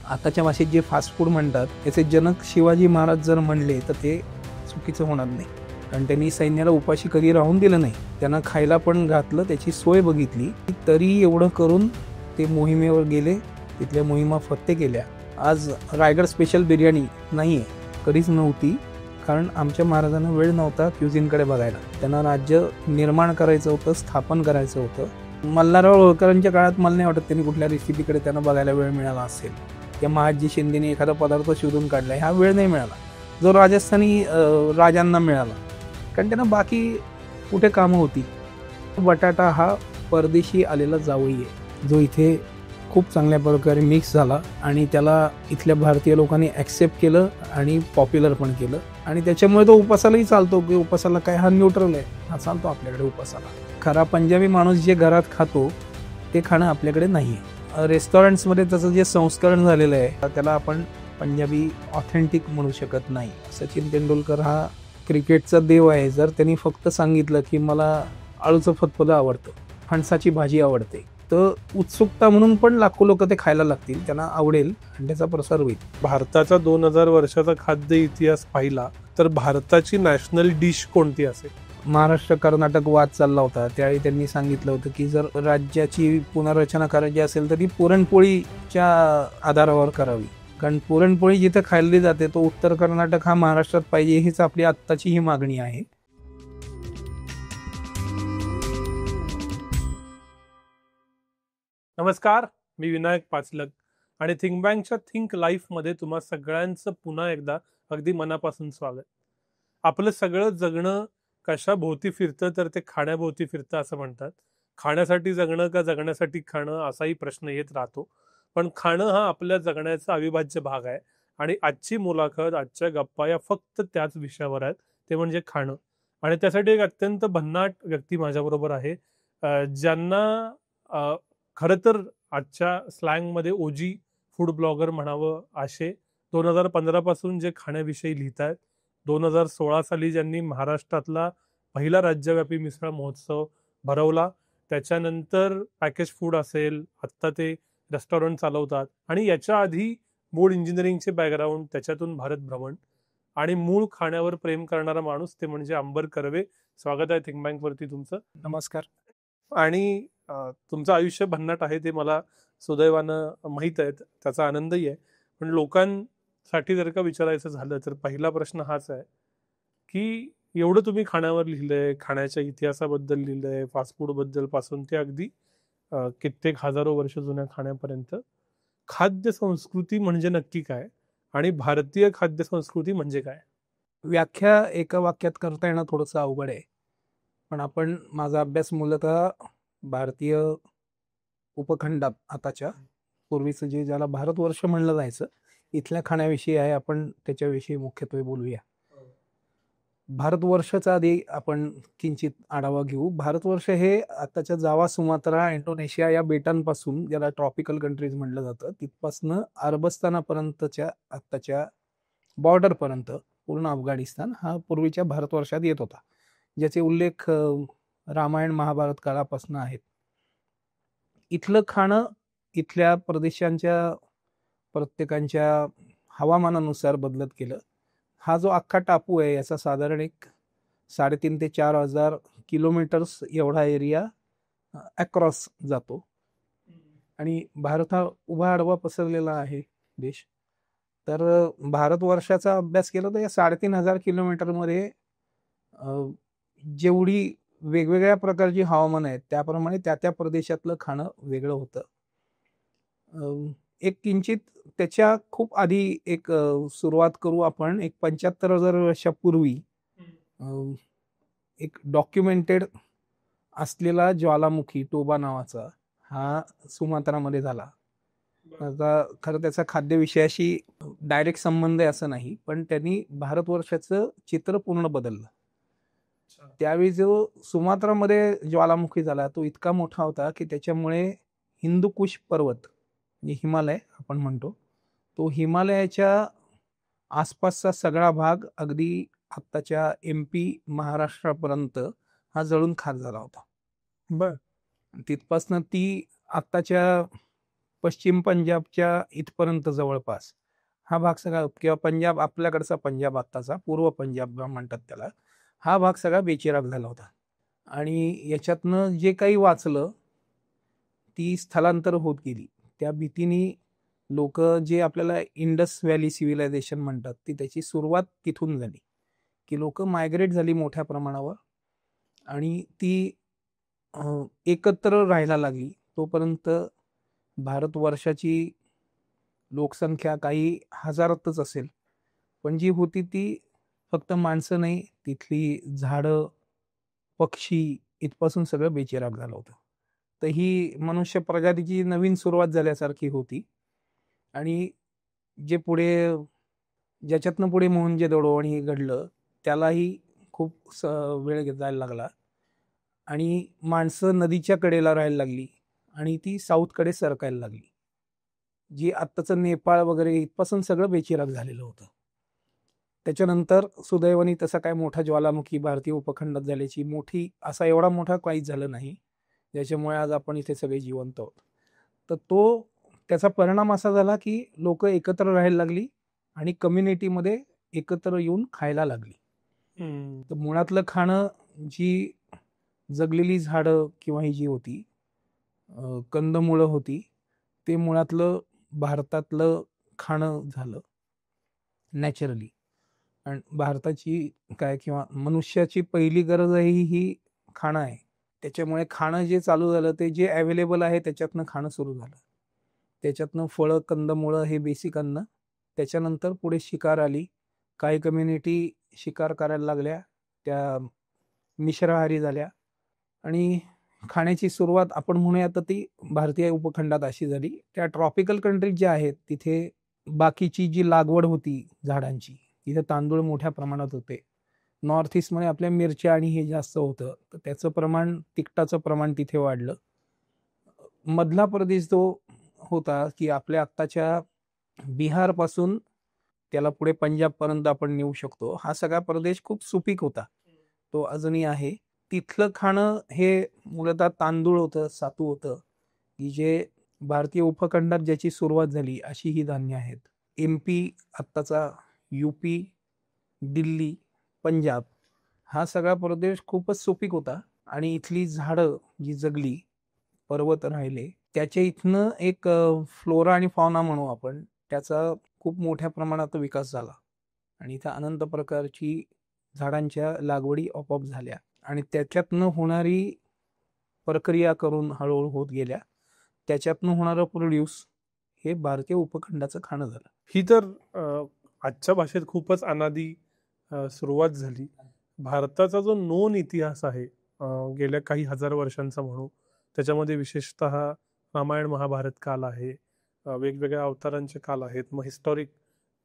आताच्या भाषेत जे फास्ट फूड म्हणतात याचे जनक शिवाजी महाराज जर म्हणले तर ते चुकीचं होणार नाही, कारण त्यांनी सैन्याला उपाशी कधी राहून दिलं नाही. त्यांना खायला पण घातलं, त्याची सोय बघितली. तरी एवढं करून ते मोहिमेवर गेले, तिथल्या मोहिमा फत्ते केल्या. आज रायगड स्पेशल बिर्याणी नाही आहे, कधीच नव्हती, कारण आमच्या महाराजांना वेळ नव्हता क्युझिनकडे बघायला. त्यांना राज्य निर्माण करायचं होतं, स्थापन करायचं होतं. मल्हारराव होळकरांच्या काळात मला नाही वाटत त्यांनी कुठल्या रेसिपीकडे त्यांना बघायला वेळ मिळाला असेल, किंवा महाजी शिंदेने एखादा पदार्थ शोधून काढला, हा वेळ नाही मिळाला जो राजस्थानी राजांना मिळाला, कारण त्यांना बाकी कुठे कामं होती. बटाटा हा परदेशी आलेला जावई आहे, जो इथे खूप चांगल्या प्रकारे मिक्स झाला आणि त्याला इथल्या भारतीय लोकांनी ॲक्सेप्ट केलं आणि पॉप्युलर पण केलं, आणि त्याच्यामुळे तो उपासालाही चालतो. की उपासाला काय, हा न्यूट्रल आहे, हा चालतो आपल्याकडे उपासाला. खरा पंजाबी माणूस जे घरात खातो ते खाणं आपल्याकडे नाही आहे. रेस्टॉरंट्समध्ये त्याचं जे संस्करण झालेलं आहे त्याला आपण पंजाबी ऑथेंटिक म्हणू शकत नाही. सचिन तेंडुलकर हा क्रिकेटचा देव आहे. जर त्यांनी फक्त सांगितलं की मला आळूचं फतफदं आवडतं, फणसाची भाजी आवडते, तर उत्सुकता म्हणून पण लाखो लोक ते खायला लागतील, त्यांना आवडेल आणि त्याचा प्रसार होईल. भारताचा 2000 वर्षाचा खाद्य इतिहास पाहिला तर भारताची नॅशनल डिश कोणती असेल? महाराष्ट्र कर्नाटक वाद चालला होता, त्यावेळी त्यांनी सांगितलं होतं की जर राज्याची पुनर्रचना करायची असेल तर ती पुरणपोळीच्या आधारावर करावी, कारण पुरणपोळी जिथे खाल्ली जाते तो उत्तर कर्नाटक हा महाराष्ट्रात पाहिजे, हीच आपली आत्ताची ही मागणी आहे. नमस्कार, मी विनायक पाचलक आणि थिंक बँकच्या थिंक लाईफमध्ये तुम्हा सगळ्यांचं पुन्हा एकदा अगदी मनापासून स्वागत. आपलं सगळं जगणं कशा भोवती फिरतं तर ते खाण्याभोवती फिरतं असं म्हणतात. खाण्यासाठी जगणं का जगण्यासाठी खाणं असाही प्रश्न येत राहतो, पण खाणं हा आपल्या जगण्याचा अविभाज्य भाग आहे. आणि आजची मुलाखत, आजच्या गप्पा या फक्त त्याच विषयावर आहेत, ते म्हणजे खाणं. आणि त्यासाठी एक अत्यंत भन्नाट व्यक्ती माझ्याबरोबर आहे, ज्यांना खरं तर आजच्या स्लँगमध्ये ओजी फूड ब्लॉगर म्हणावं असे 2015 पासून जे खाण्याविषयी लिहित आहेत. 2016 साली ज्यांनी महाराष्ट्रातला पहिला राज्यव्यापी मिसळ महोत्सव भरवला, त्याच्यानंतर पॅकेज फूड असेल, आत्ता ते रेस्टॉरंट चालवतात. आणि याच्या आधी मूळ इंजिनिअरिंगचे बॅकग्राऊंड, त्याच्यातून भारत भ्रमण आणि मूळ खाण्यावर प्रेम करणारा माणूस ते म्हणजे अंबर कर्वे. स्वागत आहे थिंक बँकवरती तुमचं. नमस्कार. आणि तुमचं आयुष्य भन्नाट आहे ते मला सुदैवानं माहीत आहे, त्याचा आनंदही आहे. पण लोकांसाठी जर का विचारायचं झालं तर पहिला प्रश्न हाच आहे की एवढं तुम्ही खाण्यावर लिहिलंय, खाण्याच्या इतिहासाबद्दल लिहिलंय, फास्ट फूडबद्दल पासून ते अगदी कित्येक हजारो वर्ष जुन्या खाण्यापर्यंत, खाद्य संस्कृती म्हणजे नक्की काय आणि भारतीय खाद्य संस्कृती म्हणजे काय? व्याख्या एका वाक्यात करता येणं थोडंसं अवघड आहे, पण आपण, माझा अभ्यास मूलतः भारतीय उपखंडात, आताच्या, पूर्वीचं जे ज्याला भारतवर्ष म्हणलं जायचं, इथल्या खाण्याविषयी आहे. आपण त्याच्याविषयी मुख्यत्वे बोलूया. भारतवर्षाचा आधी आपण किंचित आढावा घेऊ. भारतवर्ष हे आताच्या जावा, सुमात्रा, इंडोनेशिया या बेटांपासून, ज्याला ट्रॉपिकल कंट्रीज म्हणलं जातं, तिथपासनं अरबस्तानापर्यंतच्या आत्ताच्या बॉर्डरपर्यंत पूर्ण अफगाणिस्तान हा पूर्वीच्या भारतवर्षात येत होता, ज्याचे उल्लेख रामायण महाभारत काळापासून आहेत. इथलं खाणं इथल्या प्रदेशांच्या प्रत्येकांच्या हवामानानुसार बदलत गेलं. हा जो अख्खा टापू आहे याचा साधारण एक 3,500 ते 4,000 किलोमीटर्स एवढा एरिया अक्रॉस जातो, आणि भारत हा उभा आडवा पसरलेला आहे देश. तर भारतवर्षाचा अभ्यास केला तर या 3,500 किलोमीटरमध्ये जेवढी वेगवेगळ्या प्रकारची हवामान आहेत त्याप्रमाणे त्या त्या प्रदेशातलं खाणं वेगळं होतं. एक किंचित त्याच्या खूप आधी एक सुरुवात करू आपण. एक 75,000 वर्षापूर्वी एक डॉक्युमेंटेड असलेला ज्वालामुखी टोबा नावाचा हा सुमात्रामध्ये झाला. आता खरं त्याचा खाद्यविषयाशी डायरेक्ट संबंध आहे असं नाही, पण त्यांनी भारतवर्षाचं चित्र पूर्ण बदललं. त्यावेळी जो सुमात्रामध्ये ज्वालामुखी झाला तो इतका मोठा होता की त्याच्यामुळे हिंदुकुश पर्वत, म्हणजे हिमालय आपण म्हणतो, तो हिमालयाच्या आसपासचा सगळा भाग अगदी आत्ताच्या MP महाराष्ट्रापर्यंत हा जळून खाक झाला होता. बर. तिथपासनं ती आत्ताच्या पश्चिम पंजाबच्या इथपर्यंत जवळपास हा भाग सगळा, किंवा पंजाब आपल्याकडचा पंजाब आत्ताचा पूर्व पंजाब म्हणतात त्याला, हा भाग सगळा बेचिराख झाला होता. आणि याच्यातनं जे काही वाचलं ती स्थलांतर होत गेली. त्या भीतीने लोक, जे आपल्याला इंडस व्हॅली सिव्हिलायझेशन म्हणतात, ती त्याची सुरुवात तिथून झाली, की लोक मायग्रेट झाली मोठ्या प्रमाणावर आणि ती एकत्र राहायला लागली. तोपर्यंत भारतवर्षाची लोकसंख्या काही हजारातच असेल, पण जी होती ती फक्त माणसं नाही, तिथली झाडं, पक्षी इथपासून सगळं बेचिराख झालं होतं. तर ही मनुष्य प्रजातीची नवीन सुरुवात झाल्यासारखी होती. आणि जे पुढे, ज्याच्यातनं पुढे मोहनजोदडो आणि हे घडलं, त्यालाही खूप वेळ जायला लागला आणि माणसं नदीच्या कडेला राहायला लागली आणि ती साऊथकडे सरकायला लागली, जी आत्ताचं नेपाळ वगैरे इथपासून सगळं बेचिराख झालेलं होतं. त्याच्यानंतर सुदैवाने तसा काय मोठा ज्वालामुखी भारतीय उपखंडात झाल्याची मोठी, असा एवढा मोठा काहीच झालं नाही, ज्याच्यामुळे आज आपण इथे सगळे जिवंत आहोत. तर त्याचा परिणाम असा झाला की लोक एकत्र राहायला लागली आणि कम्युनिटीमध्ये एकत्र येऊन खायला लागली. तर मुळातलं खाणं, जी जगलेली झाडं किंवा ही जी होती, कंदमुळं होती, ते मुळातलं भारतातलं खाणं झालं नॅचरली. आणि भारताची काय, किंवा मनुष्याची पहिली गरज आहे ही खाणं आहे. त्याच्यामुळे खाणं जे चालू झालं, ते जे अवेलेबल आहे त्याच्यातनं खाणं सुरू झालं. त्याच्यातनं फळं, कंदमुळं हे बेसिक अन्न. त्याच्यानंतर पुढे शिकार आली. काही कम्युनिटी शिकार करायला लागल्या, त्या मिश्राहारी झाल्या आणि खाण्याची सुरुवात आपण म्हणूया तर ती भारतीय उपखंडात अशी झाली. त्या ट्रॉपिकल कंट्रीज ज्या आहेत तिथे बाकीची जी लागवड होती झाडांची, तिथे तांदूळ मोठ्या प्रमाणात होते. नॉर्थ ईस्टमध्ये आपल्या मिरच्या आणि हे जास्त होतं, तर त्याचं प्रमाण, तिखटाचं प्रमाण तिथे वाढलं. मधला प्रदेश जो होता, की आपल्या आत्ताच्या बिहारपासून त्याला पुढे पंजाबपर्यंत आपण नेऊ शकतो, हा सगळा प्रदेश खूप सुपीक होता, तो अजूनही आहे. तिथलं खाणं हे मूलतः तांदूळ होतं, सातू होतं, की जे भारतीय उपखंडात ज्याची सुरुवात झाली अशी ही धान्य आहेत. MP आत्ताचा UP, दिल्ली, पंजाब हा सगळा प्रदेश खूपच सुपीक होता आणि इथली झाडं जी जगली, पर्वत राहिले, त्याच्या इथनं एक फ्लोरा आणि फॉना म्हणू आपण, त्याचा खूप मोठ्या प्रमाणात विकास झाला आणि इथं अनंत प्रकारची झाडांच्या लागवडी आपोआप झाल्या आणि त्याच्यातनं होणारी प्रक्रिया करून हळूहळू होत गेल्या. त्याच्यातनं होणारं प्रोड्यूस हे भारतीय उपखंडाचं खाणं झालं. ही तर आजच्या भाषेत खूपच अनादी सुरुवात झाली. भारताचा जो नोन इतिहास आहे गेल्या काही हजार वर्षांचा म्हणू, त्याच्यामध्ये विशेषतः रामायण महाभारत काल आहे, वेगवेगळ्या अवतारांचे काल आहेत, मग हिस्टॉरिक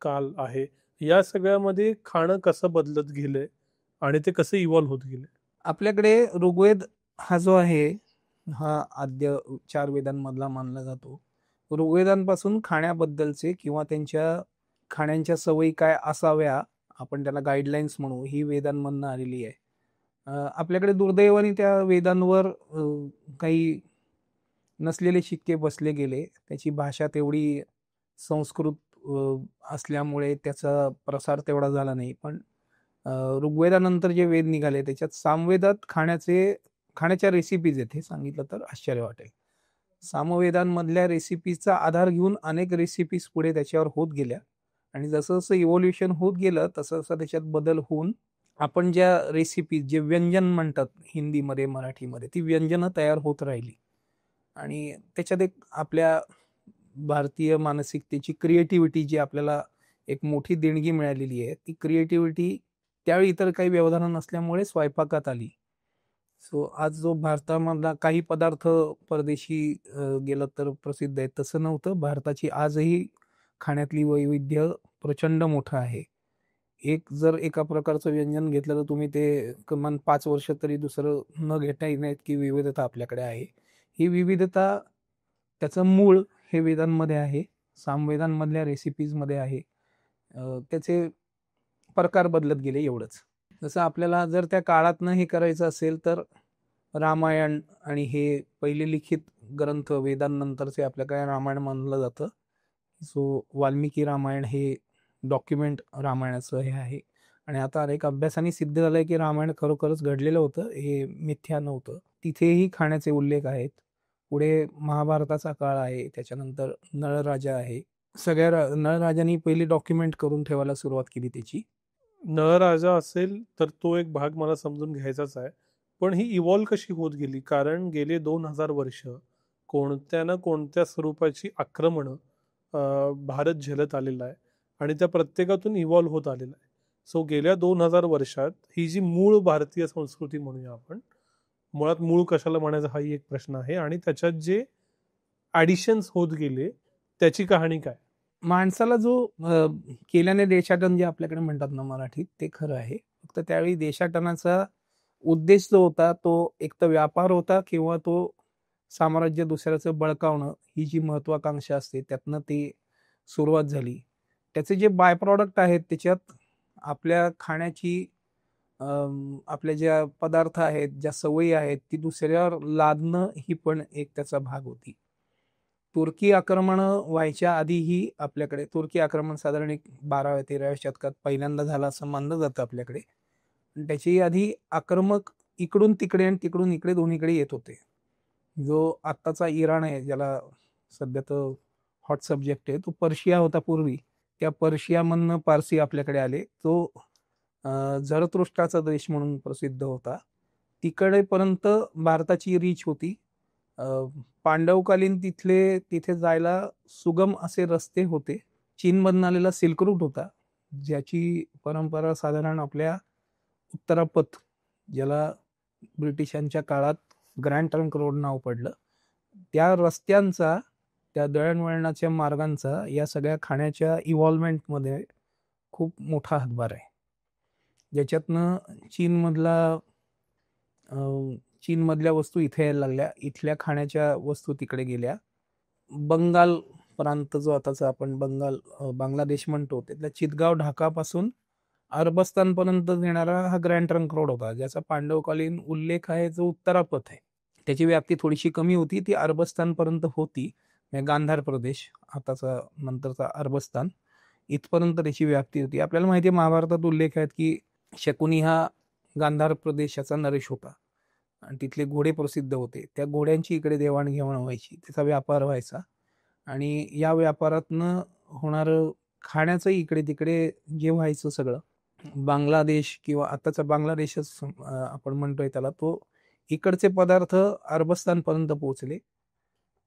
काल आहे. या सगळ्यामध्ये खाणं कसं बदलत गेलंय आणि ते कसं इव्हॉल्व्ह होत गेले. आपल्याकडे ऋग्वेद हा जो आहे, हा आद्य 4 वेदांमधला मानला जातो. ऋग्वेदांपासून खाण्याबद्दलचे किंवा त्यांच्या खाण्याच्या सवयी काय असाव्या, आपण त्याला गाईडलाईन्स म्हणू, ही वेदांमधनं आलेली आहे. आपल्याकडे दुर्दैवाने त्या वेदांवर काही नसलेले शिक्के बसले गेले. त्याची भाषा तेवढी संस्कृत असल्यामुळे त्याचा प्रसार तेवढा झाला नाही. पण ऋग्वेदानंतर जे वेद निघाले त्याच्यात सामवेदात खाण्याच्या रेसिपीज आहेत, हे सांगितलं तर आश्चर्य वाटेल. सामवेदांमधल्या रेसिपीजचा आधार घेऊन अनेक रेसिपीज पुढे त्याच्यावर होत गेल्या आणि जसं जसं इव्होल्युशन होत गेलं तसं तसं त्याच्यात बदल होऊन आपण ज्या रेसिपीज, जे व्यंजन म्हणतात हिंदीमध्ये, मराठीमध्ये, ती व्यंजनं तयार होत राहिली आणि त्याच्यात एक आपल्या भारतीय मानसिकतेची क्रिएटिव्हिटी, जी आपल्याला एक मोठी देणगी मिळालेली आहे, ती क्रिएटिव्हिटी त्यावेळी इतर काही व्यवधानं नसल्यामुळे स्वयंपाकात आली. सो आज जो भारतामधला काही पदार्थ परदेशी गेलं तर प्रसिद्ध आहे, तसं नव्हतं. भारताची आजही खाण्यातली वैविध्य प्रचंड मोठं आहे. जर एका प्रकारचं व्यंजन घेतलं तर तुम्ही ते किमान 5 वर्ष तरी दुसरं न घेता येण्यात की विविधता आपल्याकडे आहे. ही विविधता, त्याचं मूळ हे वेदांमध्ये आहे, सामवेदांमधल्या रेसिपीजमध्ये आहे. त्याचे प्रकार बदलत गेले, एवढंच. जसं आपल्याला जर त्या काळातनं हे करायचं असेल तर रामायण आणि हे पहिले लिखित ग्रंथ वेदांनंतरचे आपल्याकडे रामायण मानलं जातं. सो वाल्मिकी रामायण हे डॉक्युमेंट रामायणाचं हे आहे. आणि आता अनेक अभ्यासांनी सिद्ध झालंय की रामायण खरोखरच घडलेलं होतं, हे मिथ्या नव्हतं. तिथेही खाण्याचे उल्लेख आहेत. पुढे महाभारताचा काळ आहे, त्याच्यानंतर नळराजा आहे. नळराजांनी पहिली डॉक्युमेंट करून ठेवायला सुरुवात केली त्याची. नळराजा असेल तर तो एक भाग मला समजून घ्यायचाच आहे, पण ही इव्हॉल्व कशी होत गेली? कारण गेले 2000 वर्ष कोणत्या ना कोणत्या स्वरूपाची आक्रमणं भारत झेलत आलेला आहे आणि त्या प्रत्येकातून इव्हॉल्व होत आलेला आहे. सो गेल्या 2000 वर्षात ही जी मूळ भारतीय संस्कृती म्हणूया आपण, मुळात मूळ कशाला म्हणायचं हाही एक प्रश्न आहे, आणि त्याच्यात जे ॲडिशन्स होत गेले त्याची कहाणी काय? माणसाला जो केल्याने देशाटन जे आपल्याकडे म्हणतात ना मराठीत, ते खरं आहे. फक्त त्यावेळी देशाटनाचा उद्देश जो होता तो एक तर व्यापार होता किंवा तो साम्राज्य दुसऱ्याचं बळकावणं, ही जी महत्वाकांक्षा असते त्यातनं ती सुरुवात झाली. त्याचे जे बाय प्रॉडक्ट आहेत त्याच्यात आपल्या खाण्याची आपल्या ज्या पदार्थ आहेत, ज्या सवयी आहेत, ती दुसऱ्यावर लादणं ही पण एक त्याचा भाग होती. तुर्की आक्रमण व्हायच्या आधीही आपल्याकडे तुर्की आक्रमण साधारण एक 12व्या-13व्या शतकात पहिल्यांदा झालं असं मानलं जातं आपल्याकडे. त्याची आधी आक्रमक इकडून तिकडे आणि तिकडून इकडे दोन्हीकडे येत होते. जो आत्ताचा इराण आहे, ज्याला सध्या तर हॉट सब्जेक्ट आहे, तो पर्शिया होता पूर्वी. त्या पर्शियामधनं पारसी आपल्याकडे आले. तो झरतृष्टाचा देश म्हणून प्रसिद्ध होता. तिकडेपर्यंत भारताची रीच होती. पांडवकालीन तिथे जायला सुगम असे रस्ते होते. चीनमधून आलेला सिल्क रूट होता, ज्याची परंपरा साधारण आपल्या उत्तरापथ, ज्याला ब्रिटिशांच्या काळात ग्रँड ट्रंक रोड नाव पडलं, त्या रस्त्यांचा, त्या दळणवळणाच्या मार्गांचा या सगळ्या खाण्याच्या इव्हॉल्वमेंटमध्ये खूप मोठा हातभार आहे. ज्याच्यातनं चीनमधल्या वस्तू इथे यायला लागल्या, इथल्या खाण्याच्या वस्तू तिकडे गेल्या. बंगाल प्रांत जो आताचा आपण बांगलादेश म्हणतो, त्यातल्या चितगाव ढाकापासून अरबस्तानपर्यंत येणारा हा ग्रँड ट्रंक रोड होता, ज्याचा पांडवकालीन उल्लेख आहे, जो उत्तरापथ आहे. त्याची व्याप्ती थोडीशी कमी होती, ती अरबस्तानपर्यंत होती. गांधार प्रदेश, आताचा नंतरचा अरबस्तान, इथपर्यंत त्याची व्याप्ती होती. आपल्याला माहिती आहे, महाभारतात उल्लेख आहेत की शकुनी हा गांधार प्रदेशाचा नरेश होता आणि तिथले घोडे प्रसिद्ध होते. त्या घोड्यांची इकडे देवाणघेवाण व्हायची, त्याचा व्यापार व्हायचा. आणि या व्यापारातनं होणारं खाण्याचं इकडे तिकडे जे व्हायचं सगळं, बांगलादेश किंवा आताचा बांगलादेशच आपण म्हणतोय त्याला, तो इकडचे पदार्थ अरबस्तानपर्यंत पोहोचले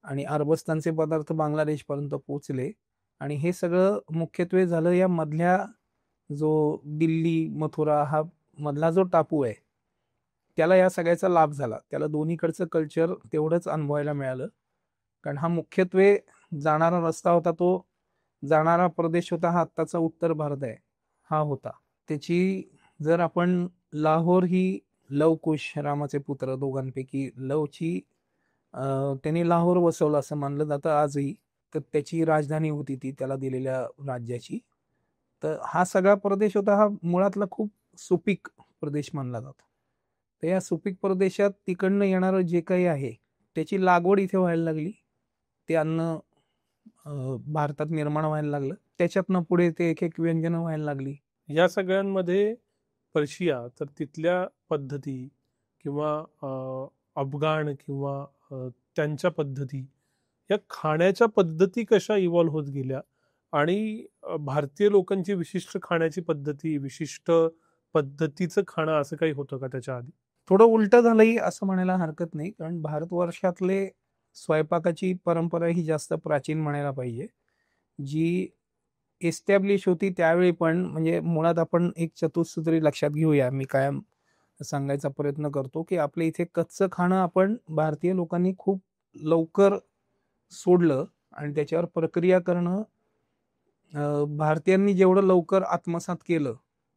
आणि अरबस्तानचे पदार्थ बांगलादेशपर्यंत पोहोचले. आणि हे सगळं मुख्यत्वे झालं या मधल्या, जो दिल्ली मथुरा हा मधला जो टापू आहे, त्याला या सगळ्याचा लाभ झाला. त्याला दोन्हीकडचं कल्चर तेवढंच अनुभवायला मिळालं, कारण हा मुख्यत्वे जाणारा रस्ता होता, तो जाणारा प्रदेश होता, हा आत्ताचा उत्तर भारत आहे, हा होता. त्याची जर आपण लाहोर ही लवकुश, रामाचे पुत्र दोघांपैकी लवची, त्यांनी लाहोर वसवलं असं मानलं जातं आजही. तर त्याची राजधानी होती ती त्याला दिलेल्या राज्याची. तर हा सगळा प्रदेश होता, हा मुळातला खूप सुपीक प्रदेश मानला जातो. तर या सुपीक प्रदेशात तिकडनं येणारं जे काही आहे त्याची लागवड इथे व्हायला लागली. ते अन्न भारतात निर्माण व्हायला लागलं. त्याच्यातनं पुढे ते एक एक व्यंजनं व्हायला लागली. या सगळ्यांमध्ये पर्शिया, तर तिथल्या पद्धती किंवा अफगाण किंवा त्यांच्या पद्धती, या खाण्याच्या पद्धती कशा इव्हॉल्व होत गेल्या, आणि भारतीय लोकांची विशिष्ट खाण्याची पद्धती, विशिष्ट पद्धतीचं खाणं असं काही होतं का त्याच्या आधी? थोडं उलट झालंही असं म्हणायला हरकत नाही, कारण भारतवर्षातले स्वयंपाकाची परंपरा ही जास्त प्राचीन म्हणायला पाहिजे. जी एस्टॅब्लिश होती त्यावेळी पण, म्हणजे मुळात आपण एक चतुःसूत्री लक्षात घेऊया. मी कायम सांगायचा प्रयत्न करतो की आपल्या इथे कच्चं खाणं आपण भारतीय लोकांनी खूप लवकर सोडलं आणि त्याच्यावर प्रक्रिया करणं भारतीयांनी जेवढं लवकर आत्मसात केलं,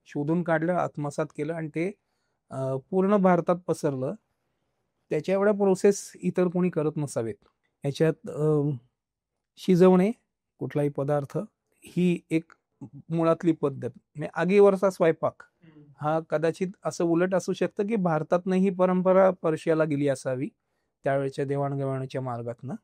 शोधून काढलं, आत्मसात केलं आणि ते पूर्ण भारतात पसरलं, त्याच्या एवढ्या प्रोसेस इतर कोणी करत नसावेत. याच्यात शिजवणे कुठलाही पदार्थ ही एक मुळातली पद्धत. म्हणजे आगीवरचा स्वयंपाक हा कदाचित असं उलट असू शकतं की भारतातनं ही परंपरा पर्शियाला गेली असावी, त्यावेळेच्या देवाणघेवाणीच्या मार्गातनं.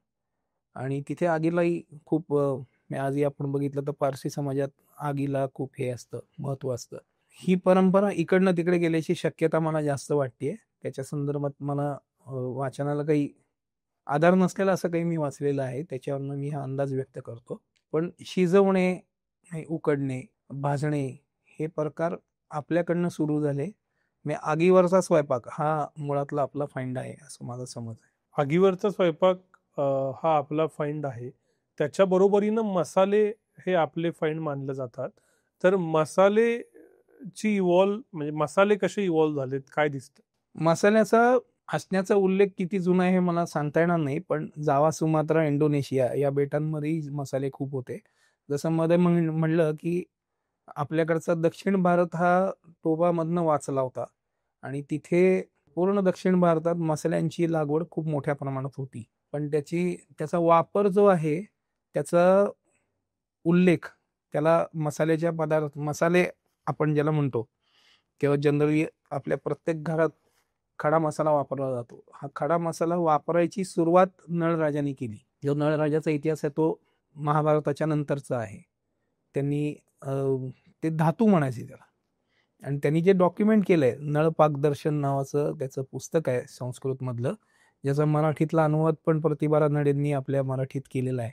आणि तिथे आगीलाही खूप आजही आपण बघितलं तर पारसी समाजात आगीला खूप हे असतं, महत्त्व असतं. ही परंपरा इकडनं तिकडे गेल्याची शक्यता मला जास्त वाटते. त्याच्या संदर्भात मला वाचनाला काही आधार नसलेला असं काही मी वाचलेलं आहे, त्याच्यावरनं मी हा अंदाज व्यक्त करतो. पण शिजवणे, उकडणे, भाजणे हे प्रकार आपल्याकडनं सुरू झाले. आगीवरचा स्वयंपाक हा मुळातला आपला फायंडा आहे असं माझा समज आहे. आगीवरचा स्वयंपाक हा आपला फाईंड आहे. त्याच्या बरोबरीनं मसाले हे आपले फाईंड मानले जातात. तर मसालेची म्हणजे मसाले कसे इव्हॉल्व्ह झालेत काय दिसतं? मसाल्याचा असण्याचा उल्लेख किती जुना आहे हे मला सांगता येणार नाही, पण जावा, सुमात्रा, इंडोनेशिया या बेटांमध्येही मसाले खूप होते. जसं मध्ये म्हणलं की आपल्याकडचा दक्षिण भारत हा टोबामधनं वाचला होता आणि तिथे पूर्ण दक्षिण भारतात मसाल्यांची लागवड खूप मोठ्या प्रमाणात होती. पण त्याचा वापर जो आहे, त्याचा उल्लेख, त्याला मसाले आपण ज्याला म्हणतो किंवा जनरली आपल्या प्रत्येक घरात खडा मसाला वापरला जातो. हा खडा मसाला वापरायची सुरुवात नळराजांनी केली. जो नळराजाचा इतिहास आहे तो महाभारताच्या नंतरचा आहे. त्यांनी ते धातू म्हणायचे त्याला, आणि त्यांनी जे डॉक्युमेंट केलंय, नळ पाकदर्शन नावाचं त्याचं पुस्तक आहे संस्कृतमधलं, ज्याचा मराठीतला अनुवाद पण प्रतिभा रानडेंनी आपल्या मराठीत केलेला आहे.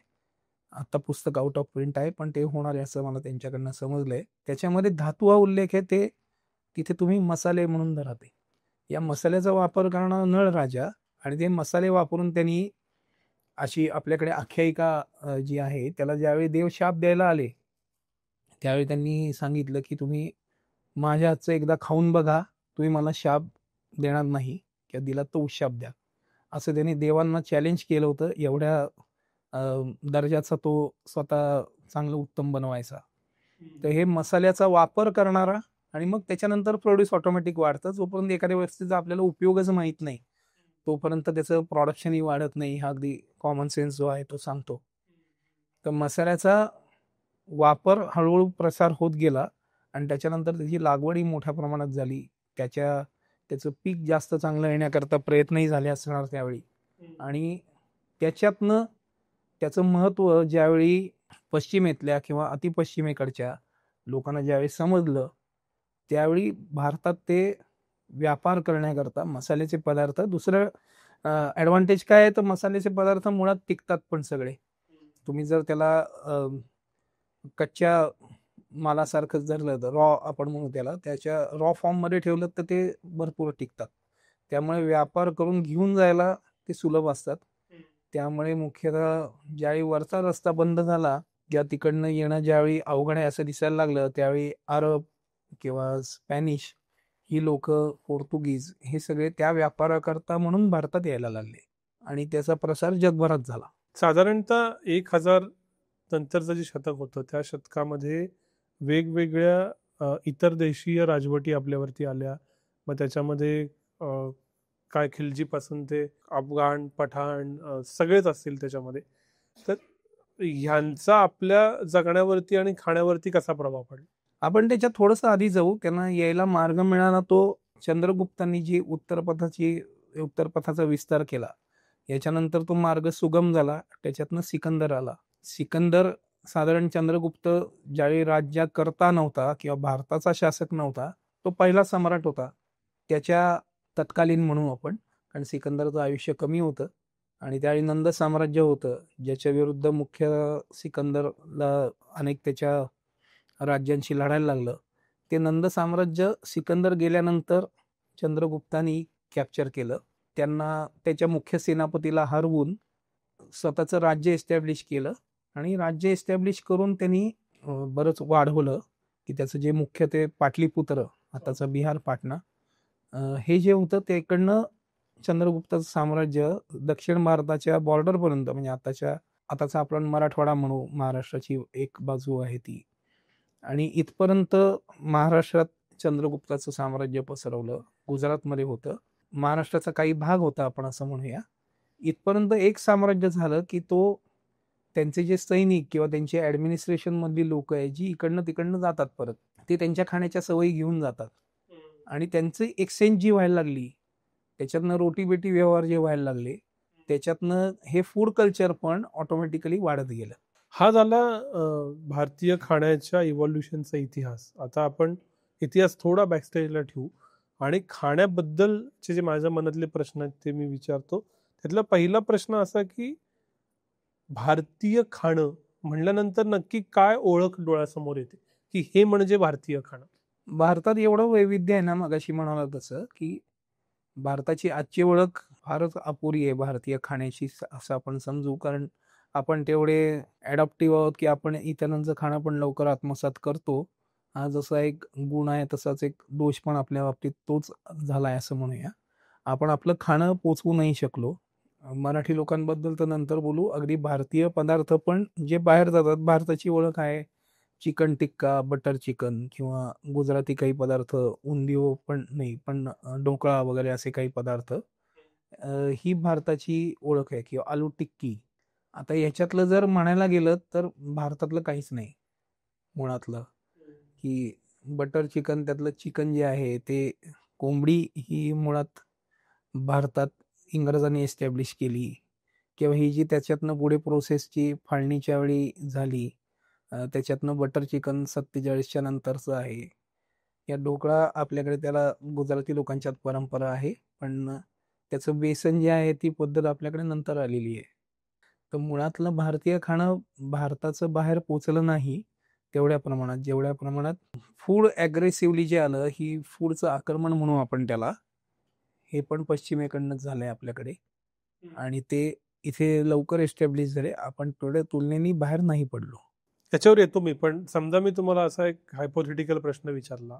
आता पुस्तक आउट ऑफ प्रिंट आहे, पण ते होणार आहे असं मला त्यांच्याकडनं समजलंय. त्याच्यामध्ये धातू हा उल्लेख आहे, ते तिथे तुम्ही मसाले म्हणून धरा. ते या मसाल्याचा वापर करणारा नळराजा, आणि ते मसाले वापरून त्यांनी अशी आपल्याकडे आख्यायिका जी आहे, त्याला ज्यावेळी देव शाप द्यायला आले त्यावेळी त्यांनी सांगितलं की तुम्ही माझ्या हातचं एकदा खाऊन बघा, तुम्ही मला शाप देणार नाही किंवा दिला तो शाप द्या, असं त्यांनी देवांना चॅलेंज केलं होतं. एवढ्या दर्जाचा तो स्वतः चांगलं उत्तम बनवायचा. तर हे मसाल्याचा वापर करणारा, आणि मग त्याच्यानंतर प्रोड्यूस ऑटोमॅटिक वाढतं. जोपर्यंत एखाद्या वस्तूचा आपल्याला उपयोगच माहीत नाही तोपर्यंत त्याचं प्रोडक्शनही वाढत नाही. हा अगदी कॉमन सेन्स जो आहे तो सांगतो. तर मसाल्याचा वापर हळूहळू प्रसार होत गेला आणि त्याच्यानंतर त्याची लागवडही मोठ्या प्रमाणात झाली. त्याचं पीक जास्त चांगलं येण्याकरता प्रयत्नही झाले असणार त्यावेळी. आणि त्याच्यातनं त्याचं महत्त्व ज्यावेळी पश्चिमेतल्या किंवा अतिपश्चिमेकडच्या लोकांना ज्यावेळी समजलं, त्यावेळी भारतात ते व्यापार करण्याकरता मसाल्याचे पदार्थ, दुसरं ॲडव्हान्टेज काय आहे तर मसाल्याचे पदार्थ मुळात टिकतात पण सगळे. तुम्ही जर त्याला कच्च्या मालासारखं धरलं तर रॉ आपण म्हणू त्याला, त्याच्या रॉ फॉर्ममध्ये ठेवलं तर ते भरपूर टिकतात. त्यामुळे व्यापार करून घेऊन जायला ते सुलभ असतात. त्यामुळे मुख्यतः ज्यावेळी वरचा रस्ता बंद झाला किंवा तिकडनं येणं ज्यावेळी अवघड आहे असं दिसायला लागलं, त्यावेळी अरब किंवा स्पॅनिश ही लोक, पोर्तुगीज, हे सगळे त्या व्यापाराकरता म्हणून भारतात यायला लागले आणि त्याचा प्रसार जगभरात झाला. साधारणतः 1000 नंतरचं जे शतक होतं त्या शतकामध्ये वेगवेगळ्या इतर देशीय राजवटी आपल्यावरती आल्या. मग त्याच्यामध्ये काय खिलजीपासून ते अफगाण, पठाण सगळेच असतील त्याच्यामध्ये. तर ह्यांचा आपल्या जगण्यावरती आणि खाण्यावरती कसा प्रभाव पडला? आपण त्याच्यात थोडंसं आधी जाऊ. त्यांना यायला मार्ग मिळाला तो चंद्रगुप्तांनी जी उत्तर पथाचा विस्तार केला, याच्यानंतर तो मार्ग सुगम झाला. त्याच्यातनं सिकंदर आला. सिकंदर साधारण चंद्रगुप्त ज्यावेळी राज्याकर्ता नव्हता किंवा भारताचा शासक नव्हता, तो पहिला सम्राट होता. त्याच्या तत्कालीन म्हणू आपण, कारण सिकंदरचं आयुष्य कमी होतं आणि त्यावेळी नंद साम्राज्य होतं, ज्याच्या विरुद्ध मुख्य सिकंदरला अनेक त्याच्या राज्यांशी लढायला लागलं. ते नंद साम्राज्य सिकंदर गेल्यानंतर चंद्रगुप्तानी कॅप्चर केलं. त्यांना त्याच्या मुख्य सेनापतीला हरवून स्वतःचं राज्य एस्टॅब्लिश केलं आणि राज्य एस्टॅब्लिश करून त्यांनी बरंच वाढवलं की त्याचं जे मुख्य ते पाटलीपुत्र, आताचा बिहार, पाटणा, हे जे होतं ते इकडनं चंद्रगुप्ताचं साम्राज्य दक्षिण भारताच्या बॉर्डरपर्यंत, म्हणजे आताचा आपण मराठवाडा म्हणू, महाराष्ट्राची एक बाजू आहे ती, आणि इथपर्यंत महाराष्ट्रात चंद्रगुप्ताचं साम्राज्य पसरवलं. गुजरातमध्ये होतं, महाराष्ट्राचा काही भाग होता आपण असं म्हणूया. इथपर्यंत एक साम्राज्य झालं की तो त्यांचे जे सैनिक किंवा त्यांचे ऍडमिनिस्ट्रेशन मधली लोक आहे जी इकडनं तिकडनं जातात, परत ते त्यांच्या खाण्याच्या सवयी घेऊन जातात आणि त्यांची एक्सचेंज जी व्हायला लागली, त्याच्यातनं रोटी बेटी व्यवहार जे व्हायला लागले, त्याच्यातनं हे फूड कल्चर पण ऑटोमॅटिकली वाढत गेलं. हा झाला भारतीय खाण्याच्या इव्हॉल्युशनचा इतिहास. आता आपण इतिहास थोडा बॅकस्टेजला ठेवू आणि खाण्याबद्दलचे जे माझ्या मनातले प्रश्न आहेत ते मी विचारतो. त्यातला पहिला प्रश्न असा की भारतीय खाणं म्हणल्यानंतर नक्की काय ओळख डोळ्यासमोर येते की हे म्हणजे भारतीय खाणं? भारतात एवढं वैविध्य आहे ना, मगाशी म्हणाला तसं, की भारताची आजची ओळख फारच अपुरी आहे भारतीय खाण्याची, असं आपण समजू. कारण आपण तेवढे ॲडॉप्टिव्ह आहोत की आपण इतरांचं खाणं पण लवकर आत्मसात करतो. हा जसा एक गुण आहे तसाच एक दोष पण आपल्या बाबतीत तोच झाला आहे असं म्हणूया. आपण आपलं खाणं पोचवू नाही शकलो. मराठी लोकांबद्दल तर नंतर बोलू. अगदी भारतीय पदार्थ पण जे बाहेर जातात, भारताची ओळख आहे चिकन टिक्का, बटर चिकन किंवा गुजराती काही पदार्थ, उंधियो पण नाही, पण ढोकळा वगैरे असे काही पदार्थ, ही भारताची ओळख आहे. किंवा आलू टिक्की. आता याच्यातलं जर म्हणायला गेलं तर भारतातलं काहीच नाही मुळातलं. की बटर चिकन, त्यातलं चिकन जे आहे ते, कोंबडी ही मुळात भारतात इंग्रजांनी एस्टॅब्लिश केली. किंवा ही जी त्याच्यातनं पुढे प्रोसेसची फाळणीच्या वेळी झाली, त्याच्यातनं बटर चिकन 47च्या नंतरचं आहे. या ढोकळा आपल्याकडे त्याला गुजराती लोकांच्यात परंपरा आहे, पण त्याचं बेसन जे आहे ती पद्धत आपल्याकडे नंतर आलेली आहे. तर मुळातलं भारतीय खाणं भारताचं बाहेर पोचलं नाही तेवढ्या प्रमाणात, जेवढ्या प्रमाणात फूड ॲग्रेसिव्हली जे आलं, ही फूडचं आक्रमण म्हणू आपण त्याला, हे पण पश्चिमेकडनंच झालंय आपल्याकडे. आणि ते इथे लवकर एस्टॅब्लिश झाले. आपण थोड्या तुलनेने बाहेर नाही पडलो. त्याच्यावर येतो मी. पण समजा मी तुम्हाला असा एक हायपोथेटिकल प्रश्न विचारला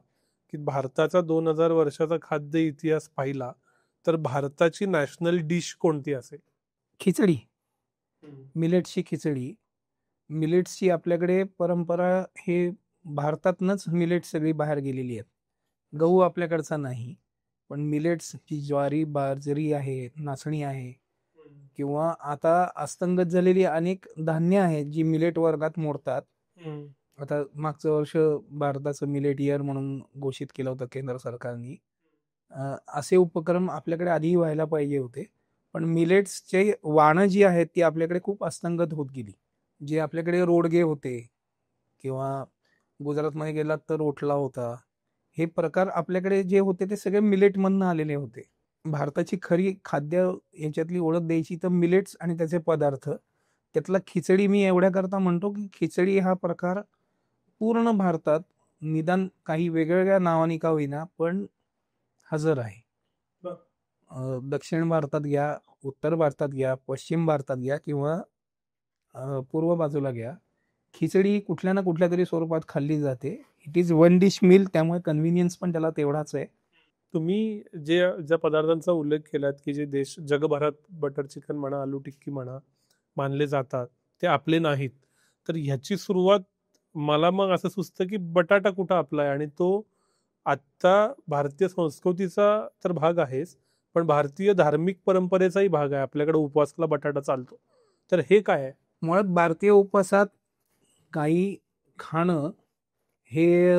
की भारताचा 2000 वर्षाचा खाद्य इतिहास पाहिला तर भारताची नॅशनल डिश कोणती असेल? खिचडी, मिलेट्सची खिचडी. मिलेट्सची आपल्याकडे परंपरा, हे भारतातनंच मिलेट्स सगळी बाहेर गेलेली आहेत. गहू आपल्याकडचा नाही, पण मिलेट्सची ज्वारी, बाजरी आहे, नाचणी आहे, किंवा आता अस्तंगत झालेली अनेक धान्य आहेत जी मिलेट वर्गात मोडतात. आता मागचं वर्ष भारताचं मिलेट इयर म्हणून घोषित केलं होतं केंद्र सरकारने. असे उपक्रम आपल्याकडे आधीही व्हायला पाहिजे होते, पण मिलेट्सचे वाणं जी आहेत ती आपल्याकडे खूप अस्तंगत होत गेली. जे आपल्याकडे रोडगे होते, किंवा गुजरातमध्ये गेलात तर रोटला होता, हे प्रकार आपल्याकडे जे होते ते सगळे मिलेटमधनं आलेले होते. भारताची खरी खाद्य याच्यातली ओळख द्यायची तर मिलेट्स आणि त्याचे पदार्थ. त्यातला खिचडी मी एवढ्या करता म्हणतो की खिचडी हा प्रकार पूर्ण भारतात, निदान काही वेगवेगळ्या नावाने का होईना, पण हजर आहे. दक्षिण भारतात घ्या, उत्तर भारतात घ्या, पश्चिम भारतात घ्या, किंवा पूर्व बाजूला घ्या, खिचडी कुठल्या ना कुठल्या तरी स्वरूपात खाल्ली जाते. It is one dish meal, त्यामुळे कन्व्हिनियन्स पण त्याला तेवढाच आहे. तुम्ही ज्या पदार्थांचा उल्लेख केलात की जे देश जगभरात बटर चिकन म्हणा, आलू टिक्की म्हणा मानले जातात, ते आपले नाहीत. तर ह्याची सुरुवात मला मग असं सुचतं की बटाटा कुठं आपला आहे? आणि तो आत्ता भारतीय संस्कृतीचा तर भाग आहेच, पण भारतीय धार्मिक परंपरेचाही भाग आहे. आपल्याकडे उपवासाला बटाटा चालतो. तर हे काय आहे? मुळात भारतीय उपवासात काही खाणं हे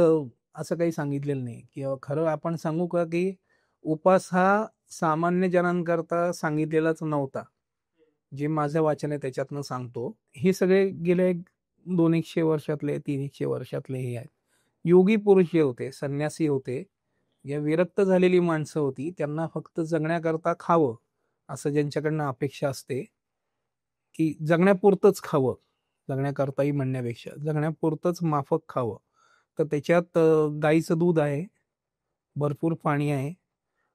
असं काही सांगितलेलं नाही. किंवा खरं आपण सांगू का की उपवास हा सामान्य जनांकरता सांगितलेलाच नव्हता. जे माझं वाचन आहे त्याच्यातनं सांगतो. हे सगळे गेले 200 वर्षातले, 300 वर्षातले हे आहेत. योगी पुरुष जे होते, संन्यासी होते, या विरक्त झालेली माणसं होती, त्यांना फक्त जगण्याकरता खावं असं ज्यांच्याकडनं अपेक्षा असते, की जगण्यापुरतंच खावं, जगण्याकरताही म्हणण्यापेक्षा जगण्यापुरतंच माफक खावं. तर त्याच्यात गाईचं दूध आहे, भरपूर पाणी आहे,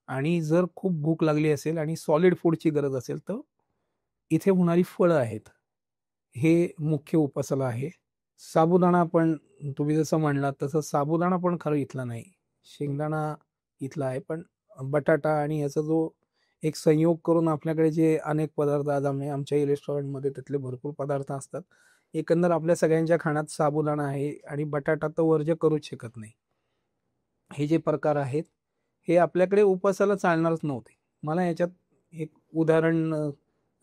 आणि जर खूप भूक लागली असेल आणि सॉलिड फूडची गरज असेल तर इथे होणारी फळं आहेत. हे मुख्य उपासाला आहे. साबुदाणा पण तुम्ही जसं म्हणलात तसं साबुदाणा पण खरं इथला नाही. शेंगदाणा इथला आहे, पण बटाटा आणि याचा जो एक संयोग करून आपल्याकडे जे अनेक पदार्थ आज आमच्याही रेस्टॉरंटमध्ये त्यातले भरपूर पदार्थ असतात. एकंदर आपल्या सगळ्यांच्या खाण्यात साबुदाणा आहे, आणि बटाटा तर वर्ज्य करूच शकत नाही. हे जे प्रकार आहेत हे आपल्याकडे उपासाला चालणारच नव्हते. मला याच्यात एक उदाहरण